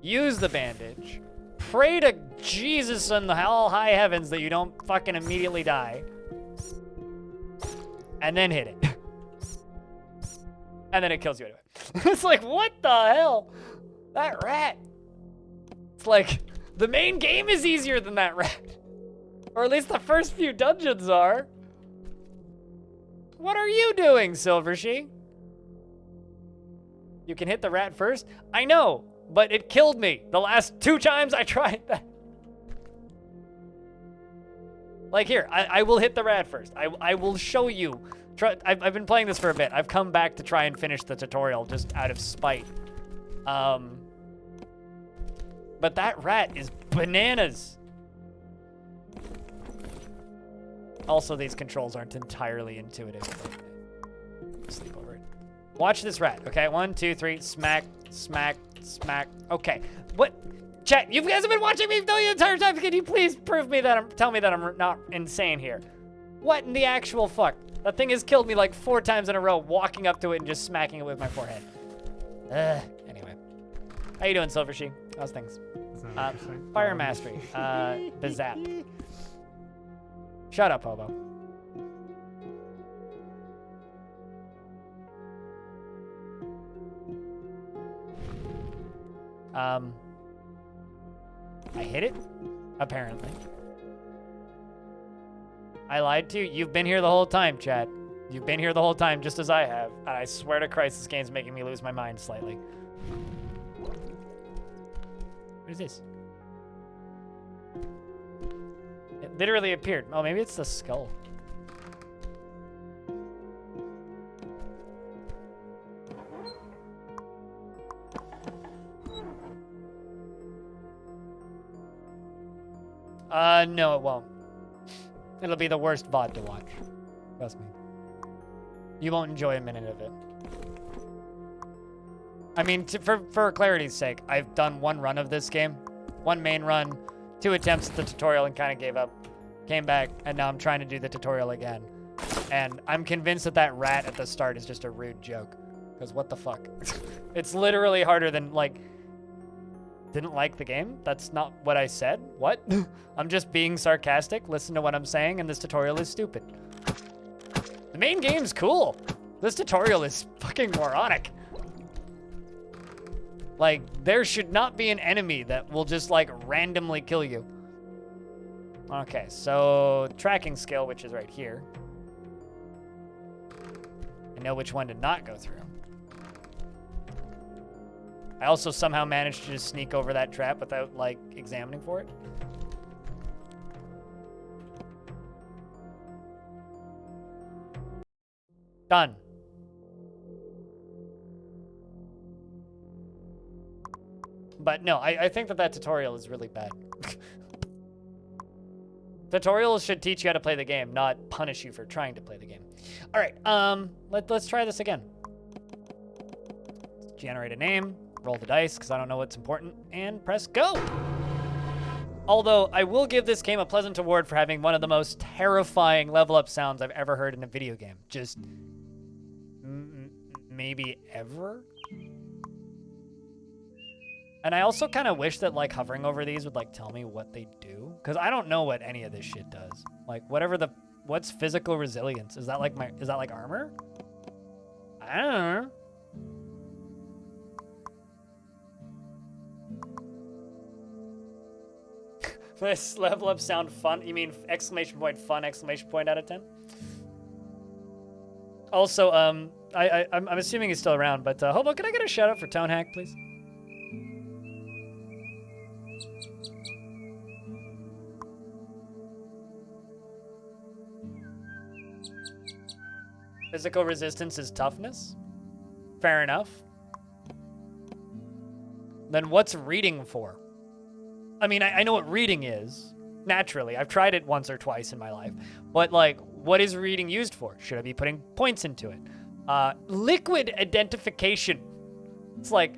use the bandage, pray to Jesus in the high heavens that you don't fucking immediately die, and then hit it. And then it kills you anyway. It's like, what the hell? That rat. It's like, the main game is easier than that rat. Or at least the first few dungeons are. What are you doing, Silvershe? You can hit the rat first? I know, but it killed me the last 2 times I tried that. Like here, I will hit the rat first. I will show you. I've been playing this for a bit. I've come back to try and finish the tutorial just out of spite. But that rat is bananas. Also, these controls aren't entirely intuitive. Sleep over it. Watch this rat, okay? 1, 2, 3, smack, smack, smack. Okay, what? Chat, you guys have been watching me the entire time. Can you please tell me that I'm not insane here? What in the actual fuck? That thing has killed me like 4 times in a row, walking up to it and just smacking it with my forehead. Anyway. How you doing, Silvershe? How's things? Fire Mastery. Bazap. Shut up, Hobo. I hit it? Apparently. I lied to you? You've been here the whole time, chat. You've been here the whole time, just as I have. And I swear to Christ, this game's making me lose my mind slightly. What is this? It literally appeared. Oh, maybe it's the skull. No, it won't. It'll be the worst VOD to watch. Trust me. You won't enjoy a minute of it. I mean, for clarity's sake, I've done 1 run of this game. 1 main run, 2 attempts at the tutorial and kind of gave up. Came back, and now I'm trying to do the tutorial again. And I'm convinced that that rat at the start is just a rude joke. Because what the fuck? It's literally harder than, like... Didn't like the game? That's not what I said? What? I'm just being sarcastic. Listen to what I'm saying, and this tutorial is stupid. The main game's cool. This tutorial is fucking moronic. Like, there should not be an enemy that will just, like, randomly kill you. Okay, so tracking skill, which is right here. I know which one to not go through. I also somehow managed to just sneak over that trap without, like, examining for it. Done. But no, I think that tutorial is really bad. Tutorials should teach you how to play the game, not punish you for trying to play the game. All right, let's try this again. Generate a name. Roll the dice, because I don't know what's important, and press go. Although, I will give this game a pleasant award for having one of the most terrifying level up sounds I've ever heard in a video game. Just, maybe ever? And I also kind of wish that, like, hovering over these would, like, tell me what they do. Because I don't know what any of this shit does. Like, what's physical resilience? Is that like armor? I don't know. This level up sound fun? You mean exclamation point fun, exclamation point out of 10? Also, I'm assuming he's still around, but Hobo, can I get a shout out for Tone Hack, please? Physical resistance is toughness? Fair enough. Then what's reading for? I mean, I know what reading is, naturally. I've tried it once or twice in my life. But, like, what is reading used for? Should I be putting points into it? Liquid identification. It's like...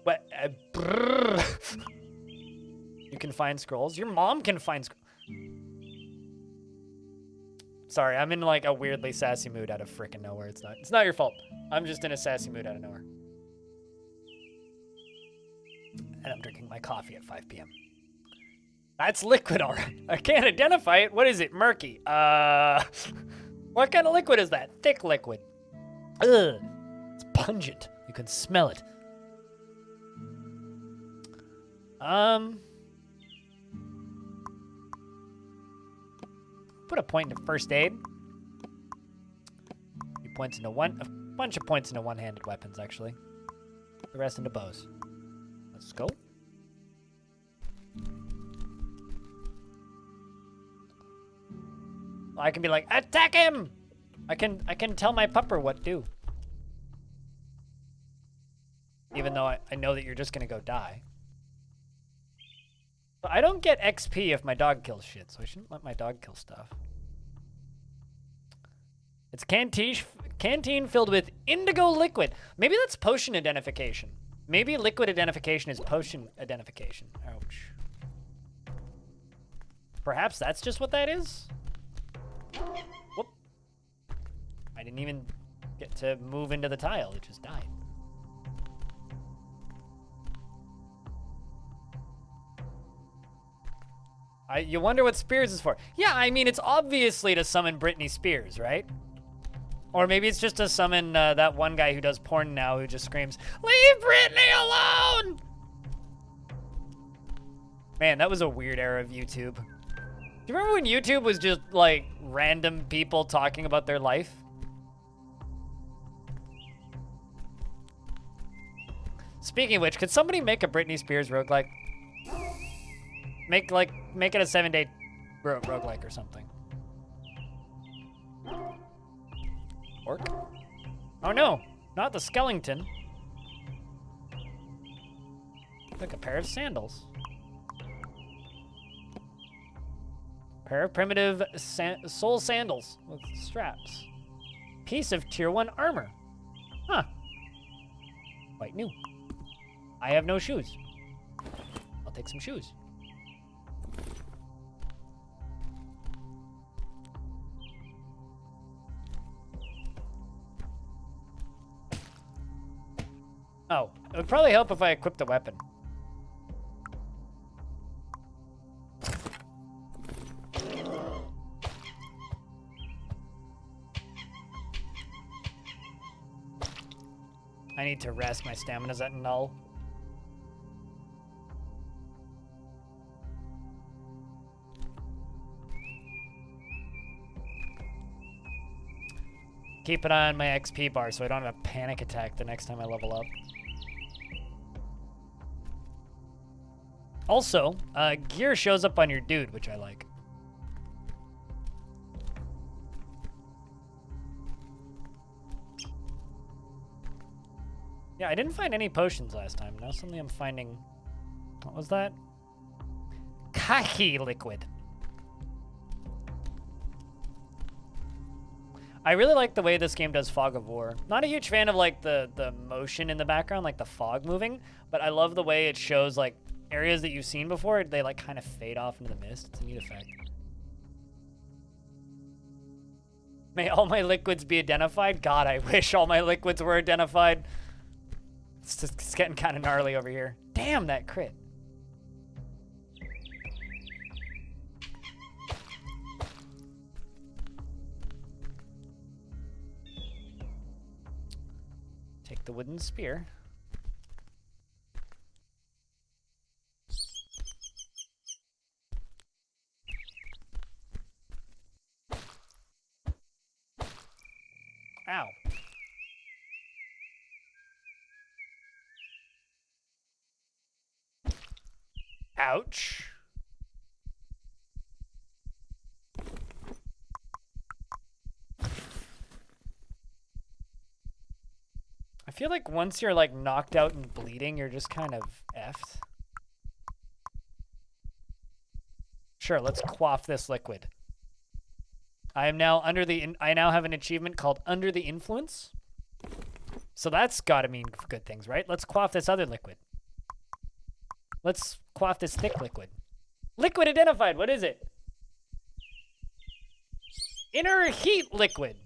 What? You can find scrolls? Your mom can find scrolls. Sorry, I'm in, like, a weirdly sassy mood out of frickin' nowhere. It's not your fault. I'm just in a sassy mood out of nowhere. And I'm drinking my coffee at 5 p.m. That's liquid, all right. I can't identify it. What is it? Murky. What kind of liquid is that? Thick liquid. Ugh. It's pungent. You can smell it. Put a point into first aid. A bunch of points into one-handed weapons, actually. The rest into bows. Let's go. I can be like, attack him! I can tell my pupper what to do. Even though I know that you're just gonna go die. But I don't get XP if my dog kills shit, so I shouldn't let my dog kill stuff. It's canteen filled with indigo liquid. Maybe that's potion identification. Maybe liquid identification is potion identification. Ouch. Perhaps that's just what that is? Whoop. I didn't even get to move into the tile. It just died. You wonder what Spears is for. Yeah, I mean, it's obviously to summon Britney Spears, right? Or maybe it's just to summon that one guy who does porn now who just screams, "Leave Britney alone!" Man, that was a weird era of YouTube. Do you remember when YouTube was just, like, random people talking about their life? Speaking of which, could somebody make a Britney Spears roguelike? Make it a 7-day roguelike or something. Orc? Oh no, not the skeleton. Like a pair of sandals. Pair of primitive soul sandals with straps. Piece of tier 1 armor. Huh. Quite new. I have no shoes. I'll take some shoes. Oh, it would probably help if I equipped the weapon. I need to rest. My stamina's at null. Keep it on my XP bar so I don't have a panic attack the next time I level up. Also, gear shows up on your dude, which I like. Yeah, I didn't find any potions last time. Now suddenly I'm finding... What was that? Kaki liquid. I really like the way this game does Fog of War. Not a huge fan of like the motion in the background, like the fog moving, but I love the way it shows like areas that you've seen before, they like kind of fade off into the mist. It's a neat effect. May all my liquids be identified? God, I wish all my liquids were identified. It's getting kind of gnarly over here. Damn, that crit. Take the wooden spear. Ow. Ouch. I feel like once you're like knocked out and bleeding, you're just kind of effed. Sure, let's quaff this liquid. I am now I now have an achievement called Under the Influence. So that's gotta mean good things, right? Let's quaff this other liquid. Let's quaff this thick liquid. Liquid identified, what is it? Inner heat liquid.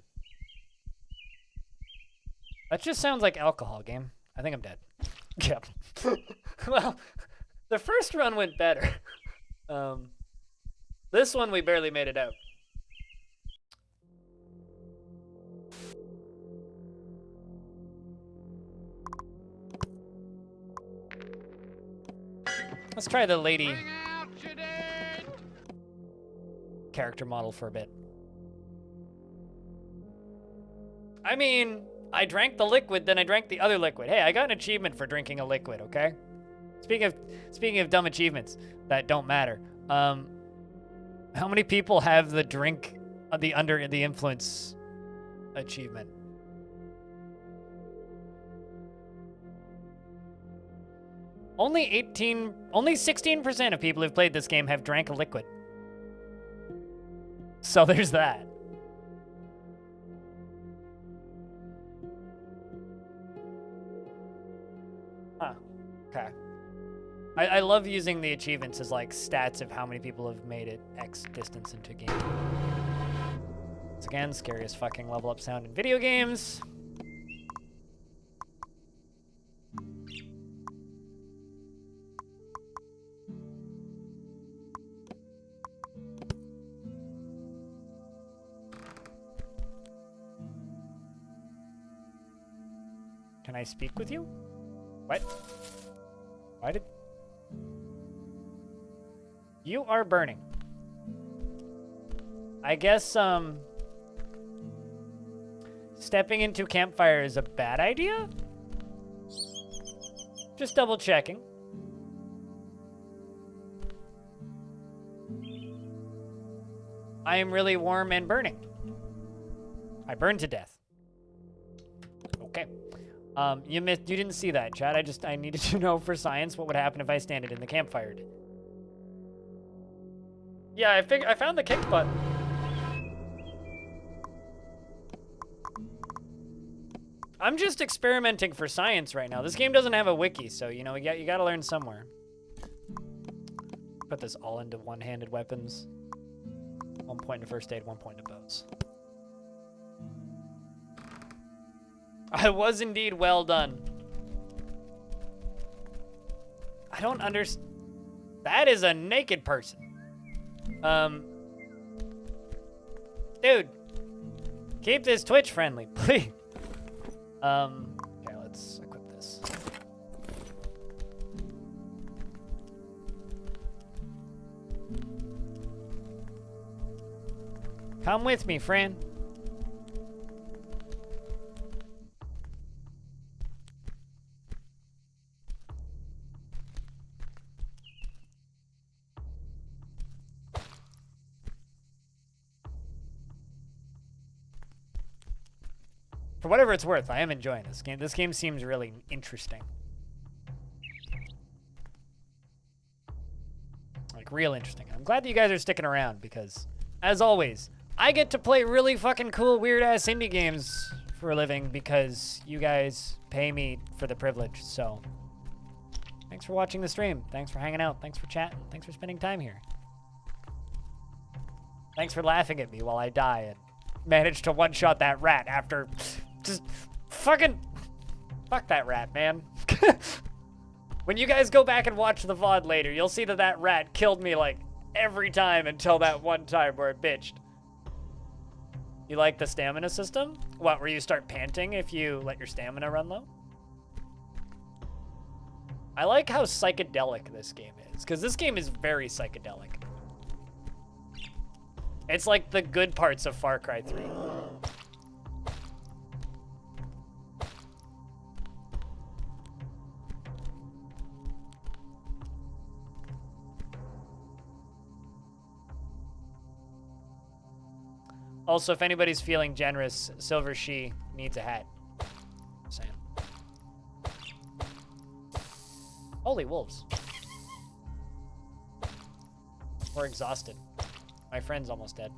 That just sounds like alcohol, game. I think I'm dead. Yep. Well, the first run went better. This one, we barely made it out. Let's try the lady character model for a bit. I mean, I drank the liquid, then I drank the other liquid. Hey, I got an achievement for drinking a liquid, okay? Speaking of dumb achievements that don't matter, how many people have the drink the under the influence achievement? Only 16% of people who've played this game have drank a liquid. So there's that. Huh. Okay. I love using the achievements as like stats of how many people have made it X distance into a game. Once again, scariest fucking level up sound in video games. Can I speak with you? What? Why did... You are burning. I guess, stepping into campfire is a bad idea? Just double checking. I am really warm and burning. I burned to death. Okay. You didn't see that, chat. I needed to know for science what would happen if I standed in the campfire. Yeah, I found the kick button. I'm just experimenting for science right now. This game doesn't have a wiki, so, you know, you gotta learn somewhere. Put this all into one-handed weapons. 1 point to first aid, 1 point to bows. I was indeed well done. I don't understand. That is a naked person. Dude, keep this Twitch friendly, please. Okay, let's equip this. Come with me, friend. For whatever it's worth, I am enjoying this game. This game seems really interesting. Like, real interesting. I'm glad that you guys are sticking around because, as always, I get to play really fucking cool, weird-ass indie games for a living because you guys pay me for the privilege, so... Thanks for watching the stream. Thanks for hanging out. Thanks for chatting. Thanks for spending time here. Thanks for laughing at me while I die and manage to one-shot that rat after... Just fucking... Fuck that rat, man. When you guys go back and watch the VOD later, you'll see that that rat killed me, like, every time until that one time where it bitched. You like the stamina system? What, where you start panting if you let your stamina run low? I like how psychedelic this game is, because this game is very psychedelic. It's like the good parts of Far Cry 3. Also, if anybody's feeling generous, Silver She needs a hat. Just saying. Holy wolves. We're exhausted. My friend's almost dead.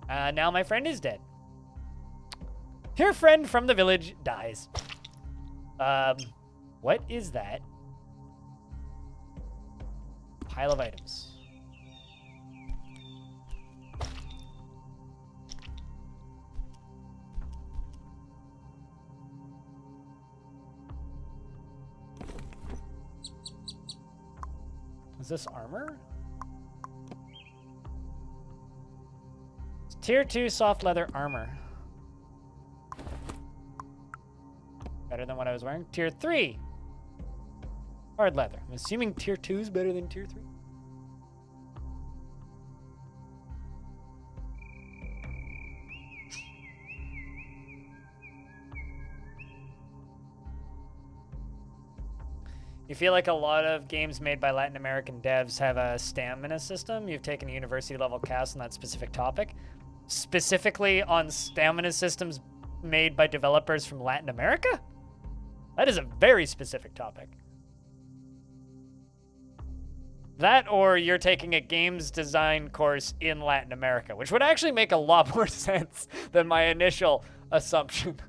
Now my friend is dead. Your friend from the village dies. What is that? Pile of items. Is this armor? It's tier 2 soft leather armor. Better than what I was wearing. Tier 3. Hard leather. I'm assuming tier 2 is better than tier 3. You feel like a lot of games made by Latin American devs have a stamina system. You've taken a university level class on that specific topic. Specifically on stamina systems made by developers from Latin America? That is a very specific topic. That, or you're taking a games design course in Latin America, which would actually make a lot more sense than my initial assumption.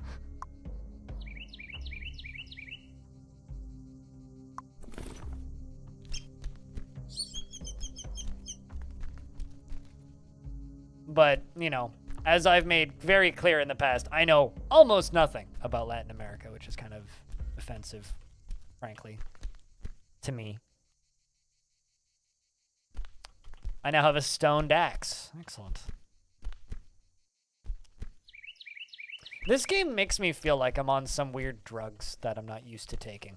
But, you know, as I've made very clear in the past, I know almost nothing about Latin America, which is kind of offensive, frankly, to me. I now have a stoned axe. Excellent. This game makes me feel like I'm on some weird drugs that I'm not used to taking.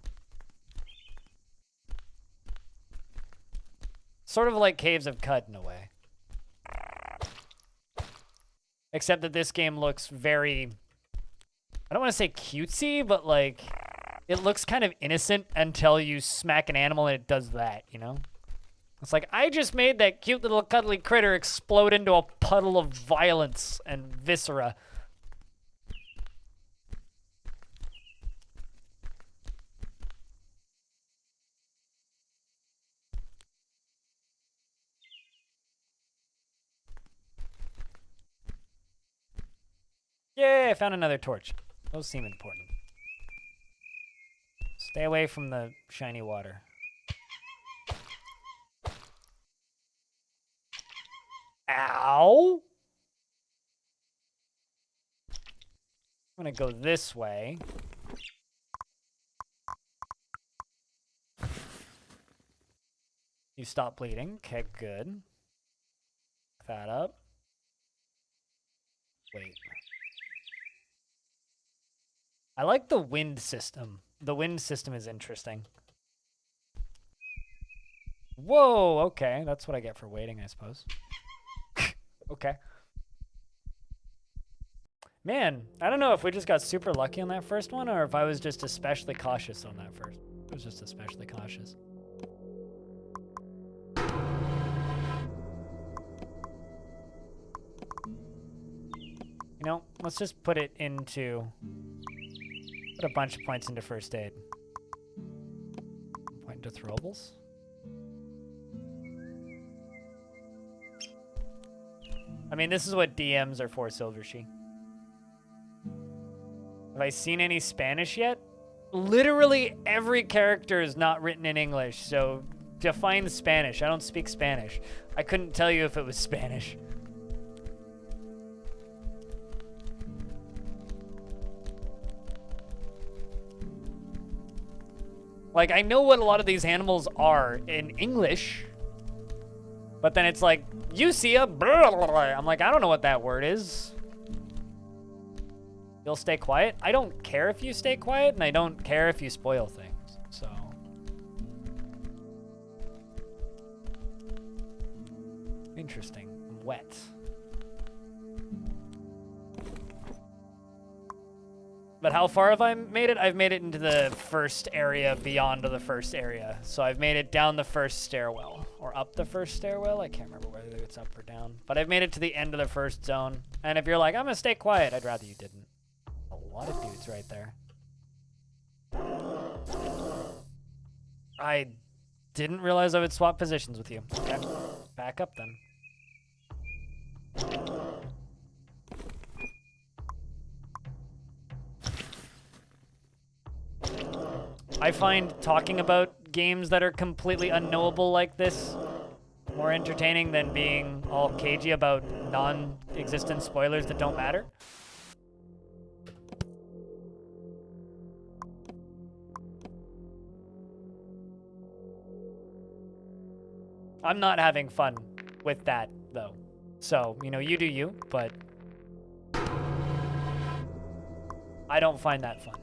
Sort of like Caves of Cud in a way. Except that this game looks very, I don't want to say cutesy, but like, it looks kind of innocent until you smack an animal and it does that, you know? It's like, I just made that cute little cuddly critter explode into a puddle of violence and viscera. Yay, I found another torch. Those seem important. Stay away from the shiny water. Ow! I'm gonna go this way. You stop bleeding. Okay, good. Look that up. Wait. I like the wind system. The wind system is interesting. Whoa, okay. That's what I get for waiting, I suppose. Okay. Man, I don't know if we just got super lucky on that first one or if I was just especially cautious on that first. I was just especially cautious. You know, let's just put it into... Put a bunch of points into first aid. Point into throwables. I mean, this is what DMs are for, Silvershy. Have I seen any Spanish yet? Literally every character is not written in English, so define Spanish. I don't speak Spanish. I couldn't tell you if it was Spanish. Like, I know what a lot of these animals are in English, but then it's like, you see a blah, blah, blah. I'm like, I don't know what that word is. You'll stay quiet? I don't care if you stay quiet, and I don't care if you spoil things, so. Interesting. I'm wet. But how far have I made it? I've made it into the first area beyond the first area. So I've made it down the first stairwell. Or up the first stairwell? I can't remember whether it's up or down. But I've made it to the end of the first zone. And if you're like, I'm gonna stay quiet, I'd rather you didn't. A lot of dudes right there. I didn't realize I would swap positions with you. Okay, back up then. I find talking about games that are completely unknowable like this more entertaining than being all cagey about non-existent spoilers that don't matter. I'm not having fun with that, though. So, you know, you do you, but I don't find that fun.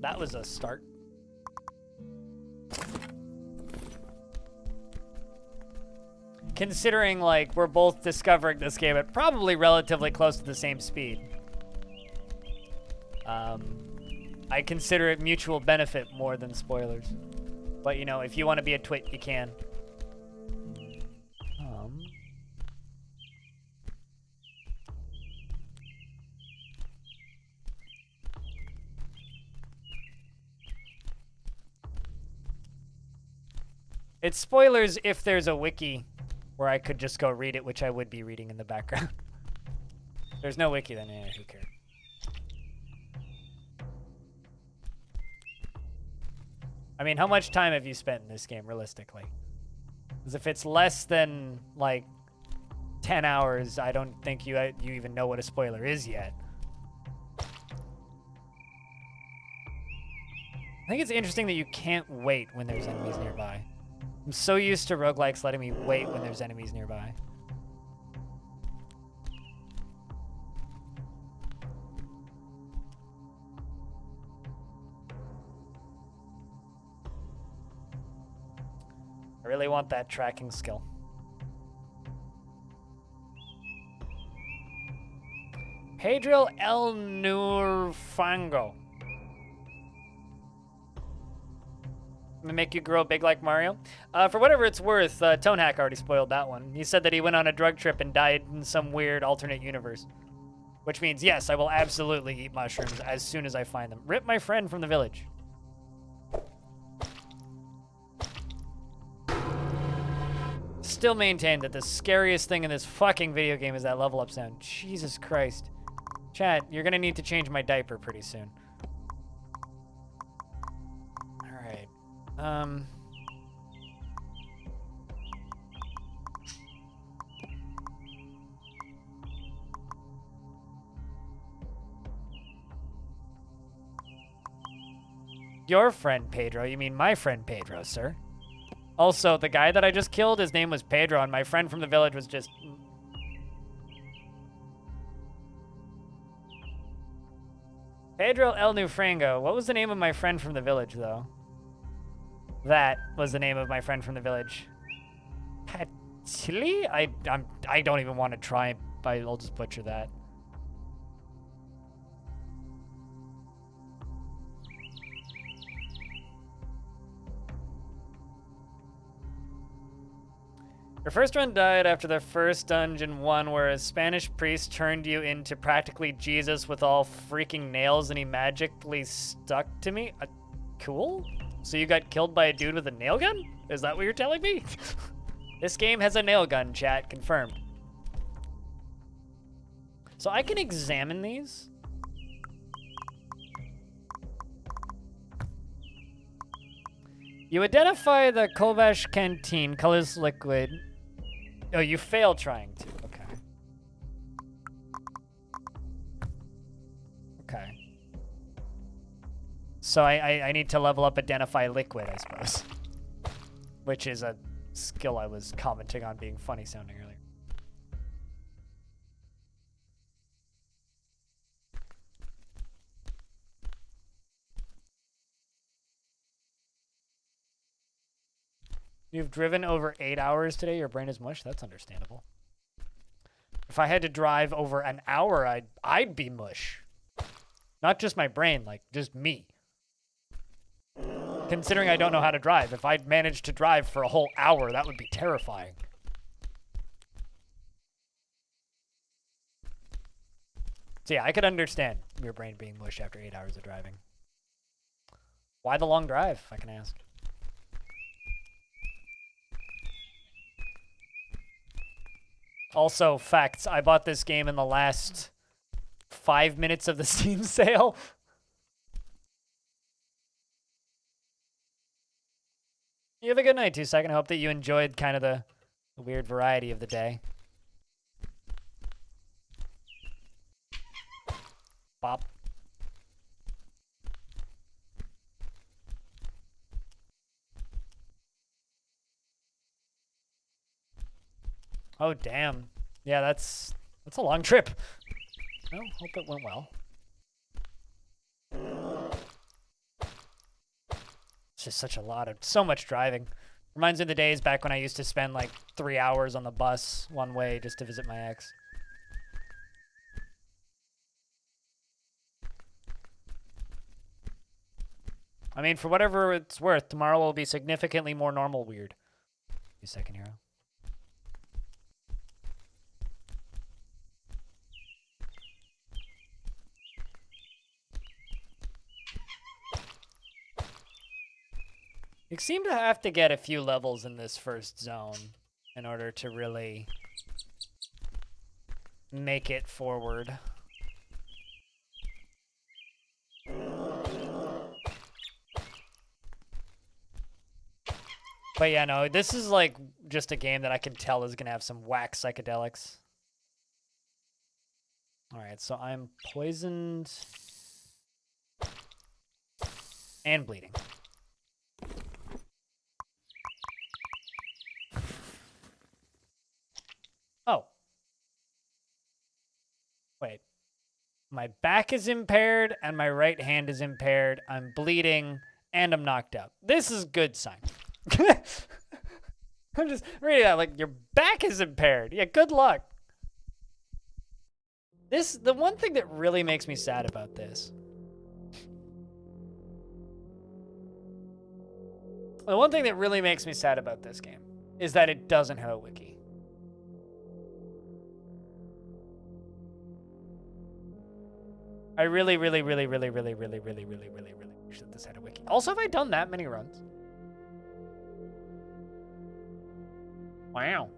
that was a start. Considering, like, we're both discovering this game at probably relatively close to the same speed. I consider it mutual benefit more than spoilers. But, you know, if you want to be a twit, you can. It's spoilers if there's a wiki where I could just go read it, which I would be reading in the background. There's no wiki, then who cares? I mean, how much time have you spent in this game, realistically? Because if it's less than, like, 10 hours, I don't think you even know what a spoiler is yet. I think it's interesting that you can't wait when there's enemies nearby. I'm so used to roguelikes letting me wait when there's enemies nearby. I really want that tracking skill. Pedro El Nurfango. I'm gonna make you grow big like Mario. For whatever it's worth, Tonehack already spoiled that one. He said that he went on a drug trip and died in some weird alternate universe. Which means, yes, I will absolutely eat mushrooms as soon as I find them. Rip my friend from the village. Still maintain that the scariest thing in this fucking video game is that level up sound. Jesus Christ. Chat, you're gonna need to change my diaper pretty soon. Alright. Your friend Pedro? You mean my friend Pedro, sir? Also, the guy that I just killed, his name was Pedro, and my friend from the village was just... Pedro El Nufrango. What was the name of my friend from the village, though? That was the name of my friend from the village. Patili? I don't even want to try. I'll just butcher that. Your first run died after the first dungeon one where a Spanish priest turned you into practically Jesus with all freaking nails and he magically stuck to me? Cool? So you got killed by a dude with a nail gun? Is that what you're telling me? This game has a nail gun, chat. Confirmed. So I can examine these. You identify the Kovash canteen, colorless liquid. Oh, you failed trying to. Okay. Okay. So I need to level up identify liquid, I suppose. Which is a skill I was commenting on being funny sounding earlier. You've driven over 8 hours today. Your brain is mush. That's understandable. If I had to drive over an hour, I'd be mush. Not just my brain, like just me. Considering I don't know how to drive, if I'd managed to drive for a whole hour, that would be terrifying. So yeah, I could understand your brain being mush after 8 hours of driving. Why the long drive, if I can ask? Also, facts. I bought this game in the last 5 minutes of the Steam sale. You have a good night, 2 Second. I hope that you enjoyed kind of the weird variety of the day. Bop. Oh, damn. Yeah, that's a long trip. Well, hope it went well. It's just so much driving. Reminds me of the days back when I used to spend like 3 hours on the bus one way just to visit my ex. I mean, for whatever it's worth, tomorrow will be significantly more normal weird. Give me a second, hero. You seem to have to get a few levels in this first zone in order to really make it forward. But yeah, no, this is like just a game that I can tell is going to have some whack psychedelics. All right, so I'm poisoned and bleeding. Oh. Wait. My back is impaired and my right hand is impaired. I'm bleeding and I'm knocked out. This is a good sign. I'm just reading that like your back is impaired. Yeah, good luck. The one thing that really makes me sad about this. The one thing that really makes me sad about this game is that it doesn't have a wiki. I really wish that this had a wiki. Also, have I done that many runs? Wow.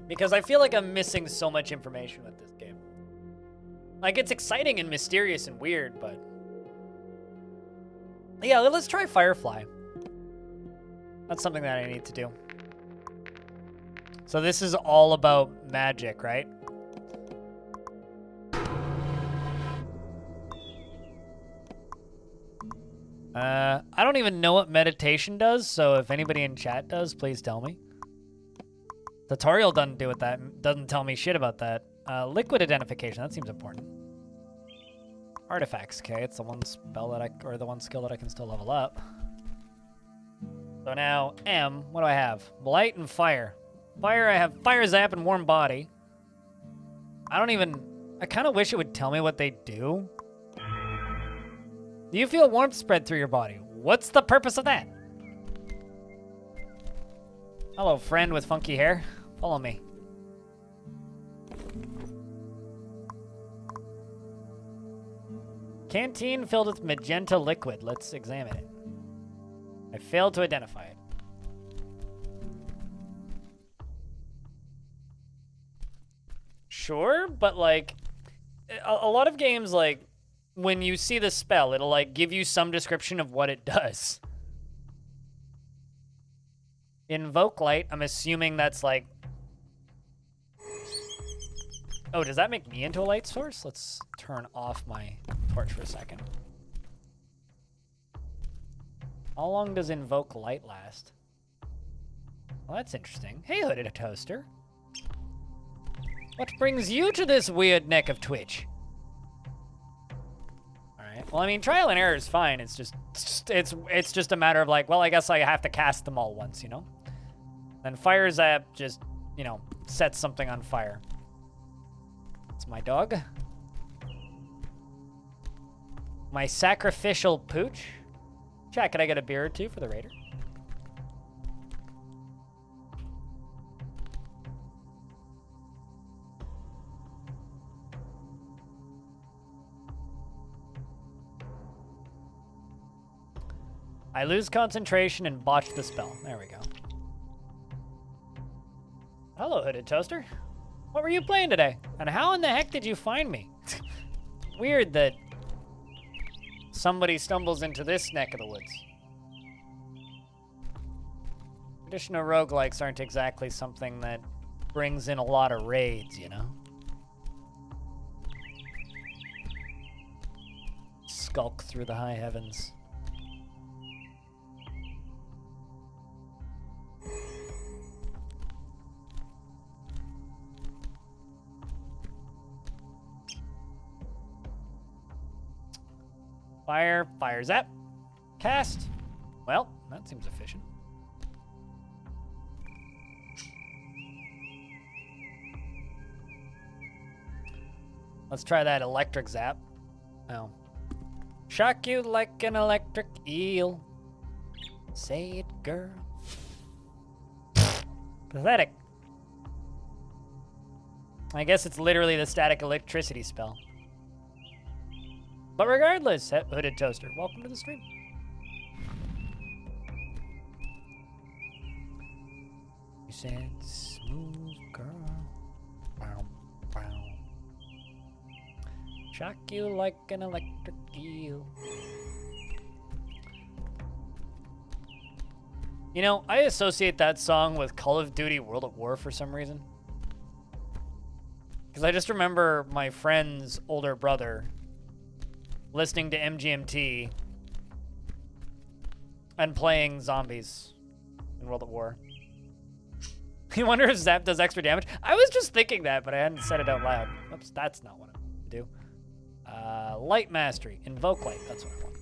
Because I feel like I'm missing so much information with this game. Like, it's exciting and mysterious and weird, but... Yeah, let's try Firefly. That's something that I need to do. So this is all about magic, right? I don't even know what meditation does, so if anybody in chat does, please tell me. Tutorial doesn't tell me shit about that. Liquid identification, that seems important. Artifacts, okay, it's the one spell that the one skill that I can still level up. So now, M, what do I have? Blight and fire. Fire, I have fire zap and warm body. I kind of wish it would tell me what they do. Do you feel warmth spread through your body? What's the purpose of that? Hello, friend with funky hair. Follow me. Canteen filled with magenta liquid. Let's examine it. I failed to identify it. Sure, but like, a lot of games, like, when you see the spell, it'll like give you some description of what it does. Invoke light, I'm assuming that's like... Oh, does that make me into a light source? Let's turn off my torch for a second. How long does invoke light last? Well, that's interesting. Hey, hooded toaster. What brings you to this weird neck of Twitch? All right. Well, I mean, trial and error is fine. It's just a matter of like, well, I guess I have to cast them all once, you know? Then fire zap just, you know, sets something on fire. It's my dog. My sacrificial pooch. Chat, can I get a beer or two for the raider? I lose concentration and botch the spell. There we go. Hello, hooded toaster. What were you playing today? And how in the heck did you find me? Weird that somebody stumbles into this neck of the woods. Traditional roguelikes aren't exactly something that brings in a lot of raids, you know? Skulk through the high heavens. Fire, fire, zap. Cast. Well, that seems efficient. Let's try that electric zap. Oh. Shock you like an electric eel. Say it, girl. Pathetic. I guess it's literally the static electricity spell. But regardless, Hooded Toaster, welcome to the stream. You said smooth girl. Bow, bow. Shock you like an electric eel. You know, I associate that song with Call of Duty World at War for some reason. Because I just remember my friend's older brother listening to MGMT and playing zombies in World at War. You wonder if Zap does extra damage? I was just thinking that, but I hadn't said it out loud. Oops, that's not what I want to do. Light Mastery. Invoke Light. That's what I want.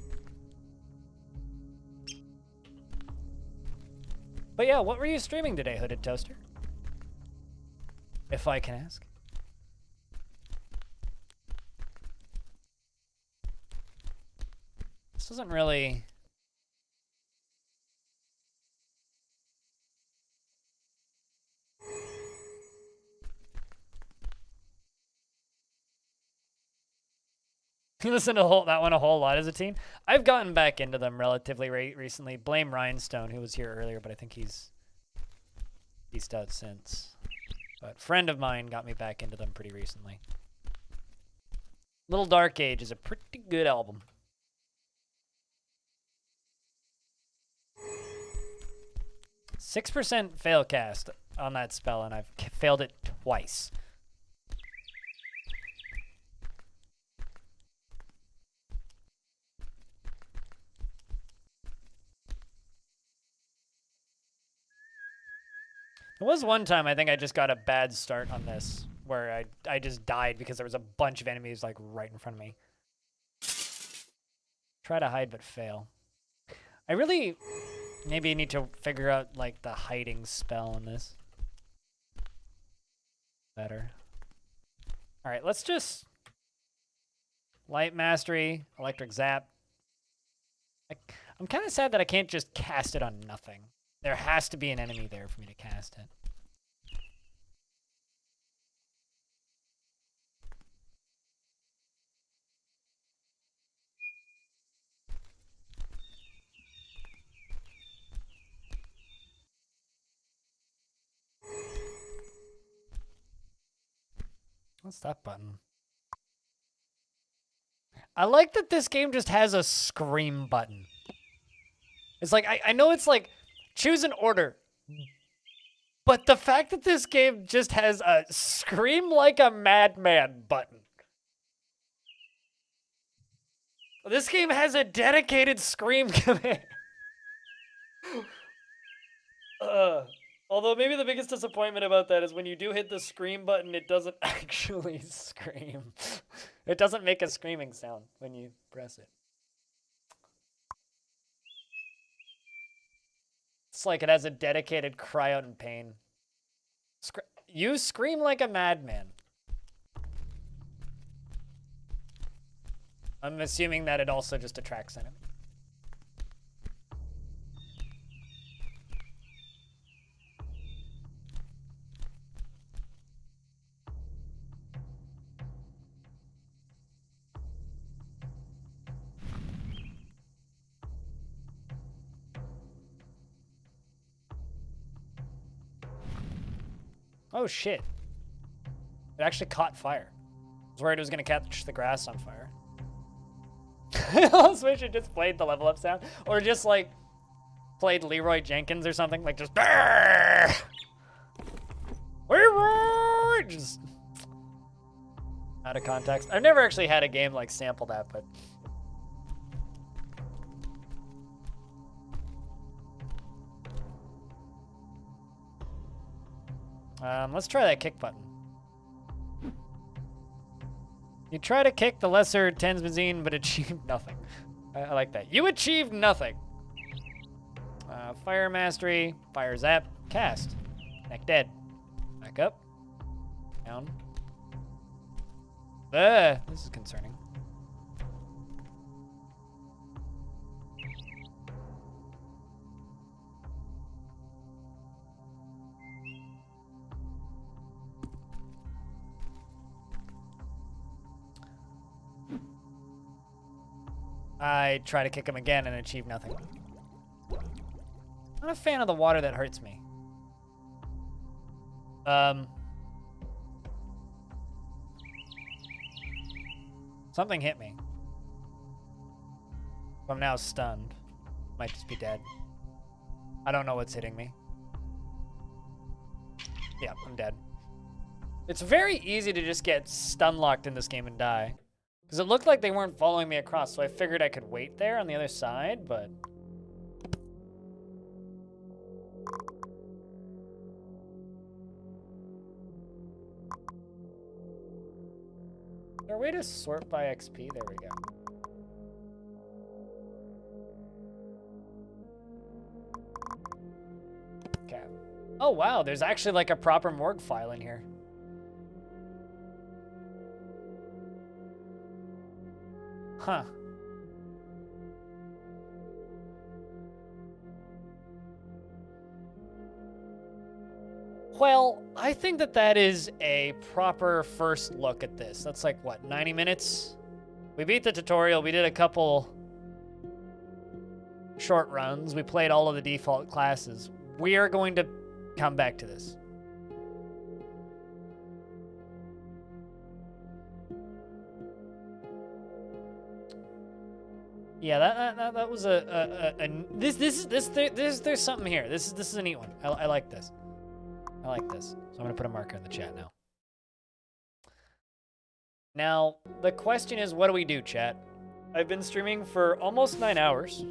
But yeah, what were you streaming today, Hooded Toaster? If I can ask. This doesn't really... You listen to that one a whole lot as a teen? I've gotten back into them relatively recently. Blame Rhinestone, who was here earlier, but I think he's out since. But a friend of mine got me back into them pretty recently. Little Dark Age is a pretty good album. %6 fail cast on that spell, and I've failed it twice. There was one time I think I just got a bad start on this where I just died because there was a bunch of enemies like right in front of me. Try to hide but fail. I really maybe need to figure out like the hiding spell in this better. All right, let's just Light Mastery, Electric Zap. I'm kind of sad that I can't just cast it on nothing. There has to be an enemy there for me to cast it. What's that button? I like that this game just has a scream button. It's like, I know it's like, choose an order. But the fact that this game just has a scream like a madman button. This game has a dedicated scream command. Although maybe the biggest disappointment about that is when you do hit the scream button, it doesn't actually scream. It doesn't make a screaming sound when you press it. It's like it has a dedicated cry out in pain. You scream like a madman. I'm assuming that it also just attracts enemy. Oh shit. It actually caught fire. I was worried it was gonna catch the grass on fire. I almost wish it just played the level up sound. Or just like played Leroy Jenkins or something. Like just Leroy! Just out of context. I've never actually had a game like sample that, but let's try that kick button. You try to kick the lesser Tensbenzine, but achieve nothing. I like that. You achieved nothing. Fire mastery, fire zap, cast. Neck dead. Back up. Down. This is concerning. I try to kick him again and achieve nothing. Not a fan of the water that hurts me. Something hit me. I'm now stunned. Might just be dead. I don't know what's hitting me. Yeah, I'm dead. It's very easy to just get stun locked in this game and die. Because it looked like they weren't following me across, so I figured I could wait there on the other side, but... Is there a way to sort by XP? There we go. Okay. Oh, wow, there's actually like a proper morgue file in here. Huh. Well, I think that that is a proper first look at this. That's like, what, 90 minutes? We beat the tutorial. We did a couple short runs. We played all of the default classes. We are going to come back to this. Yeah, that was there's something here. This is a neat one. I like this. I like this. So I'm gonna put a marker in the chat now. Now, the question is, what do we do, chat? I've been streaming for almost 9 hours.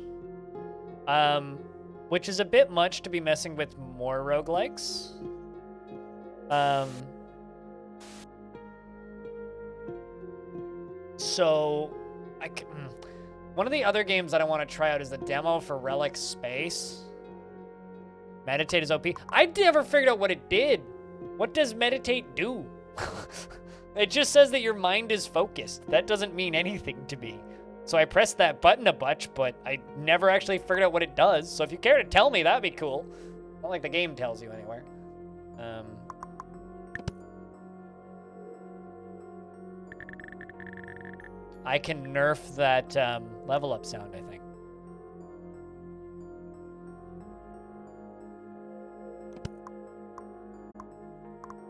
Which is a bit much to be messing with more roguelikes. So, one of the other games that I want to try out is the demo for Relic Space. Meditate is OP. I never figured out what it did. What does meditate do? It just says that your mind is focused. That doesn't mean anything to me. So I pressed that button a bunch, but I never actually figured out what it does. So if you care to tell me, that'd be cool. Not like the game tells you anywhere. I can nerf that level up sound, I think.